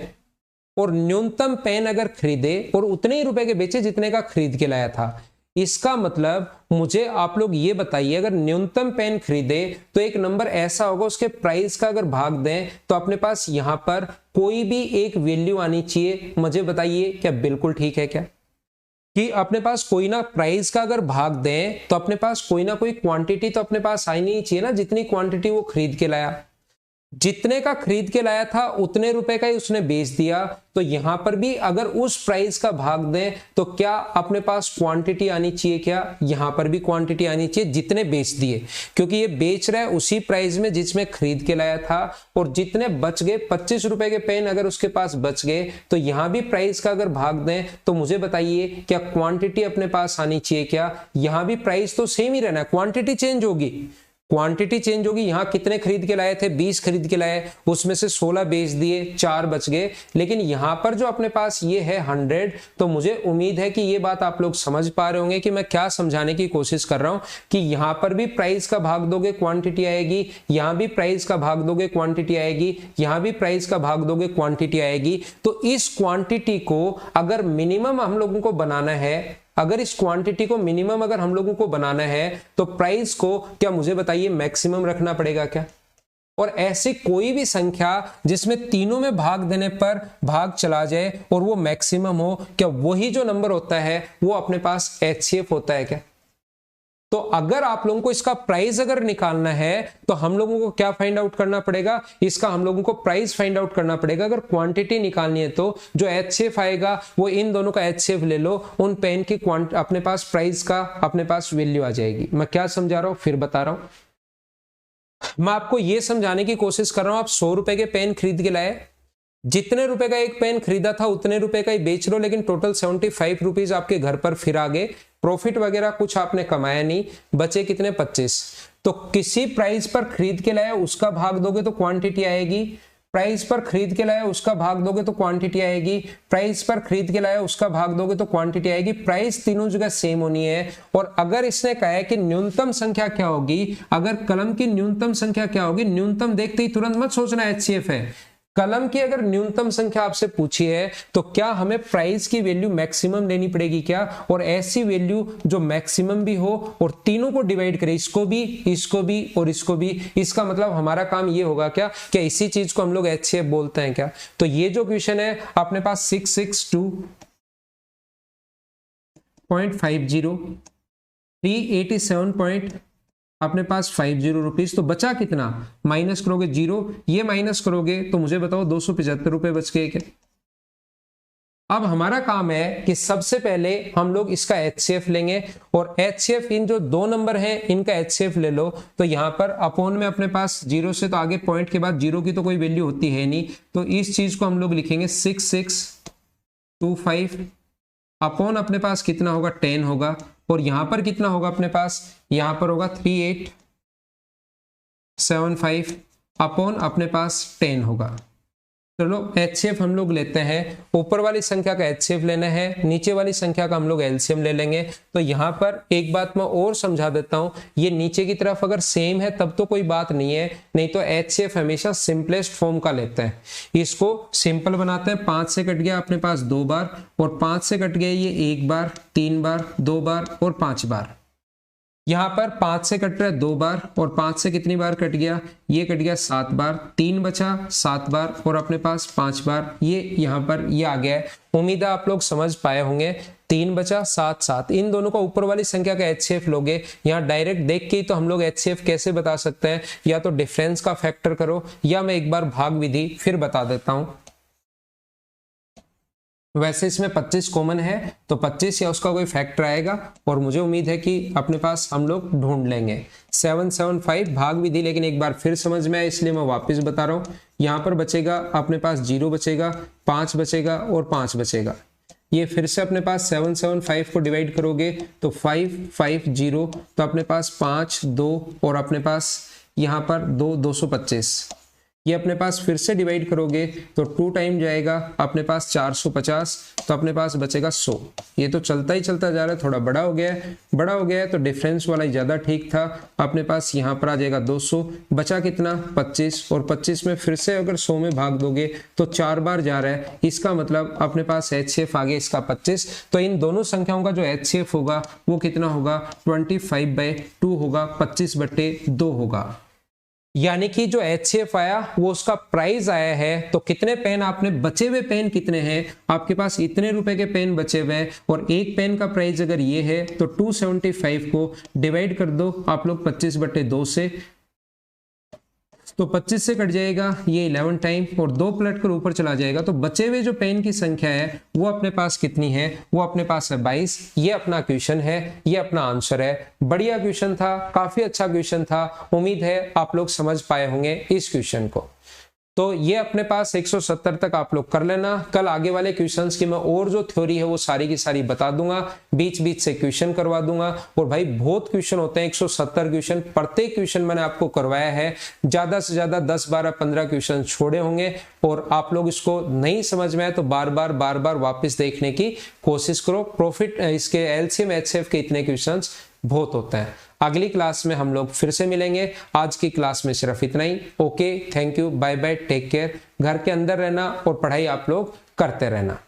और न्यूनतम पेन अगर खरीदे और उतने ही रुपए के बेचे जितने का खरीद के लाया था। इसका मतलब मुझे आप लोग ये बताइए, अगर न्यूनतम पेन खरीदे तो एक नंबर ऐसा होगा, उसके प्राइस का अगर भाग दें तो अपने पास यहां पर कोई भी एक वैल्यू आनी चाहिए। मुझे बताइए क्या बिल्कुल ठीक है क्या? कि अपने पास कोई ना प्राइस का अगर भाग दें तो अपने पास कोई ना कोई क्वांटिटी तो अपने पास आनी ही चाहिए ना, जितनी क्वांटिटी वो खरीद के लाया। जितने का खरीद के लाया था उतने रुपए का ही उसने बेच दिया। तो यहां पर भी अगर उस प्राइस का भाग दें तो क्या अपने पास क्वांटिटी आनी चाहिए क्या? यहां पर भी क्वांटिटी आनी चाहिए, जितने बेच दिए, क्योंकि ये बेच रहा है उसी प्राइस में जिसमें खरीद के लाया था। और जितने बच गए, 25 रुपए के पेन अगर उसके पास बच गए, तो यहां भी प्राइस का अगर भाग दें तो मुझे बताइए क्या क्वांटिटी अपने पास आनी चाहिए क्या? यहां भी प्राइस तो सेम ही रहना है, क्वांटिटी चेंज होगी। क्वांटिटी चेंज होगी। यहां कितने खरीद के लाए थे? 20 खरीद के लाए, उसमें से 16 बेच दिए, 4 बच गए। लेकिन यहां पर जो अपने पास ये है 100, तो मुझे उम्मीद है कि ये बात आप लोग समझ पा रहे होंगे कि मैं क्या समझाने की कोशिश कर रहा हूं। कि यहां पर भी प्राइस का भाग दोगे क्वांटिटी आएगी, यहां भी प्राइस का भाग दोगे क्वांटिटी आएगी, यहां भी प्राइस का भाग दोगे क्वांटिटी आएगी। तो इस क्वांटिटी को अगर मिनिमम हम लोगों को बनाना है, अगर इस क्वांटिटी को मिनिमम अगर हम लोगों को बनाना है, तो प्राइस को क्या मुझे बताइए मैक्सिमम रखना पड़ेगा क्या? और ऐसी कोई भी संख्या जिसमें तीनों में भाग देने पर भाग चला जाए और वो मैक्सिमम हो, क्या वही जो नंबर होता है वो अपने पास HCF होता है क्या? तो अगर आप लोगों को इसका प्राइस अगर निकालना है तो हम लोगों को क्या फाइंड आउट करना पड़ेगा? इसका हम लोगों को प्राइस फाइंड आउट करना पड़ेगा। अगर क्वांटिटी निकालनी है तो जो HCF आएगा वो इन दोनों का HCF ले लो, उन पेन की अपने पास प्राइस का अपने पास वैल्यू आ जाएगी। मैं क्या समझा रहा हूं फिर बता रहा हूं। मैं आपको यह समझाने की कोशिश कर रहा हूं, आप 100 रुपए के पेन खरीद के लाए, जितने रुपए का एक पेन खरीदा था उतने रुपए का ही बेच लो, लेकिन टोटल 75 रुपीज आपके घर पर फिर आ गए। प्रॉफिट वगैरह कुछ आपने कमाया नहीं, बचे कितने? 25। तो किसी प्राइस पर खरीद के लाया उसका भाग दोगे तो क्वांटिटी आएगी, प्राइस पर खरीद के लाया उसका भाग दोगे तो क्वांटिटी आएगी, प्राइस पर खरीद के लाया उसका भाग दोगे तो क्वांटिटी आएगी। प्राइस तीनों जगह सेम होनी है। और अगर इसने कहा है कि न्यूनतम संख्या क्या होगी, अगर कलम की न्यूनतम संख्या क्या होगी, न्यूनतम देखते ही तुरंत मत सोचना HCF है। कलम की अगर न्यूनतम संख्या आपसे पूछी है तो क्या हमें प्राइस की वैल्यू मैक्सिमम लेनी पड़ेगी क्या, और ऐसी वैल्यू जो मैक्सिमम भी हो और तीनों को डिवाइड करे, इसको भी, इसको भी और इसको भी। इसका मतलब हमारा काम ये होगा क्या इसी चीज को हम लोग HCF बोलते हैं क्या। तो ये जो क्वेश्चन है अपने पास 662.50 387 अपने पास 50 रुपीज। तो बचा कितना, माइनस करोगे 0, ये माइनस करोगे तो मुझे बताओ 275 रुपए बच गए क्या। अब हमारा काम है कि सबसे पहले हम लोग इसका HCF लेंगे, और HCF इन जो दो नंबर हैं इनका HCF ले लो। तो यहां पर अपोन में अपने पास 0 से तो आगे पॉइंट के बाद 0 की तो कोई वैल्यू होती है नहीं, तो इस चीज को हम लोग लिखेंगे 6625 अपोन अपने पास कितना होगा 10 होगा, और यहां पर कितना होगा अपने पास, यहां पर होगा 3875 अपोन अपने पास 10 होगा। चलो HCF हम लोग लेते हैं, ऊपर वाली संख्या का HCF लेना है, नीचे वाली संख्या का हम लोग LCM ले लेंगे। तो यहाँ पर एक बात मैं और समझा देता हूँ, ये नीचे की तरफ अगर सेम है तब तो कोई बात नहीं है, नहीं तो HCF हमेशा सिंपलेस्ट फॉर्म का लेते हैं। इसको सिंपल बनाते हैं, 5 से कट गया अपने पास 2 बार, और 5 से कट गया ये 1 बार, 3 बार, 2 बार और 5 बार। यहां पर 5 से कट रहा है 2 बार, और 5 से कितनी बार कट गया, ये कट गया 7 बार, 3 बचा 7 बार और अपने पास 5 बार, ये यहां पर ये आ गया है। उम्मीद है आप लोग समझ पाए होंगे। 3 बचा 7 7, इन दोनों का ऊपर वाली संख्या का HCF लोगे। यहाँ डायरेक्ट देख के ही तो हम लोग HCF कैसे बता सकते हैं, या तो डिफरेंस का फैक्टर करो, या मैं एक बार भाग विधि फिर बता देता हूं। वैसे इसमें 25 कॉमन है तो 25 या उसका कोई फैक्टर आएगा, और मुझे उम्मीद है कि अपने पास हम लोग ढूंढ लेंगे 775 भाग विधि। लेकिन एक बार फिर समझ में आए इसलिए मैं वापस बता रहा हूं। यहां पर बचेगा अपने पास 0 बचेगा, 5 बचेगा और 5 बचेगा। ये फिर से अपने पास 775 को डिवाइड करोगे तो 550, तो अपने पास 5 2 और अपने पास यहाँ पर 225। ये अपने पास फिर से डिवाइड करोगे तो 2 टाइम जाएगा अपने पास 450, तो अपने पास बचेगा 100। ये तो चलता ही चलता जा रहा है, थोड़ा बड़ा हो गया है, बड़ा हो गया है तो डिफरेंस वाला ज़्यादा ठीक था। अपने पास यहाँ पर आ जाएगा 200, बचा कितना 25, और 25 में फिर से अगर 100 में भाग दोगे तो 4 बार जा रहा है। इसका मतलब अपने पास HCF आ गया इसका 25। तो इन दोनों संख्याओं का जो HCF होगा वो कितना होगा, 25/2 होगा, 25/2 होगा। यानी कि जो HCF आया वो उसका प्राइस आया है। तो कितने पेन आपने, बचे हुए पेन कितने हैं, आपके पास इतने रुपए के पेन बचे हुए हैं, और एक पेन का प्राइस अगर ये है तो 275 को डिवाइड कर दो आप लोग 25/2 से, तो 25 से कट जाएगा ये 11 टाइम, और 2 पलट कर ऊपर चला जाएगा। तो बचे हुए जो पेन की संख्या है वो अपने पास कितनी है, वो अपने पास है 22। ये अपना क्वेश्चन है, ये अपना आंसर है। बढ़िया क्वेश्चन था, काफी अच्छा क्वेश्चन था। उम्मीद है आप लोग समझ पाए होंगे इस क्वेश्चन को। तो ये अपने पास 170 तक आप लोग कर लेना। कल आगे वाले क्वेश्चंस की मैं और जो थ्योरी है वो सारी की सारी बता दूंगा, बीच बीच से क्वेश्चन करवा दूंगा। और भाई बहुत क्वेश्चन होते हैं, 170 क्वेश्चन, प्रत्येक क्वेश्चन मैंने आपको करवाया है। ज्यादा से ज्यादा 10 12 15 क्वेश्चन छोड़े होंगे, और आप लोग इसको नहीं समझ में आए तो बार बार वापस देखने की कोशिश करो। प्रॉफिट इसके LCM HCF के इतने क्वेश्चन बहुत होते हैं। अगली क्लास में हम लोग फिर से मिलेंगे। आज की क्लास में सिर्फ इतना ही। Okay, thank you, bye bye, take care. घर के अंदर रहना और पढ़ाई आप लोग करते रहना।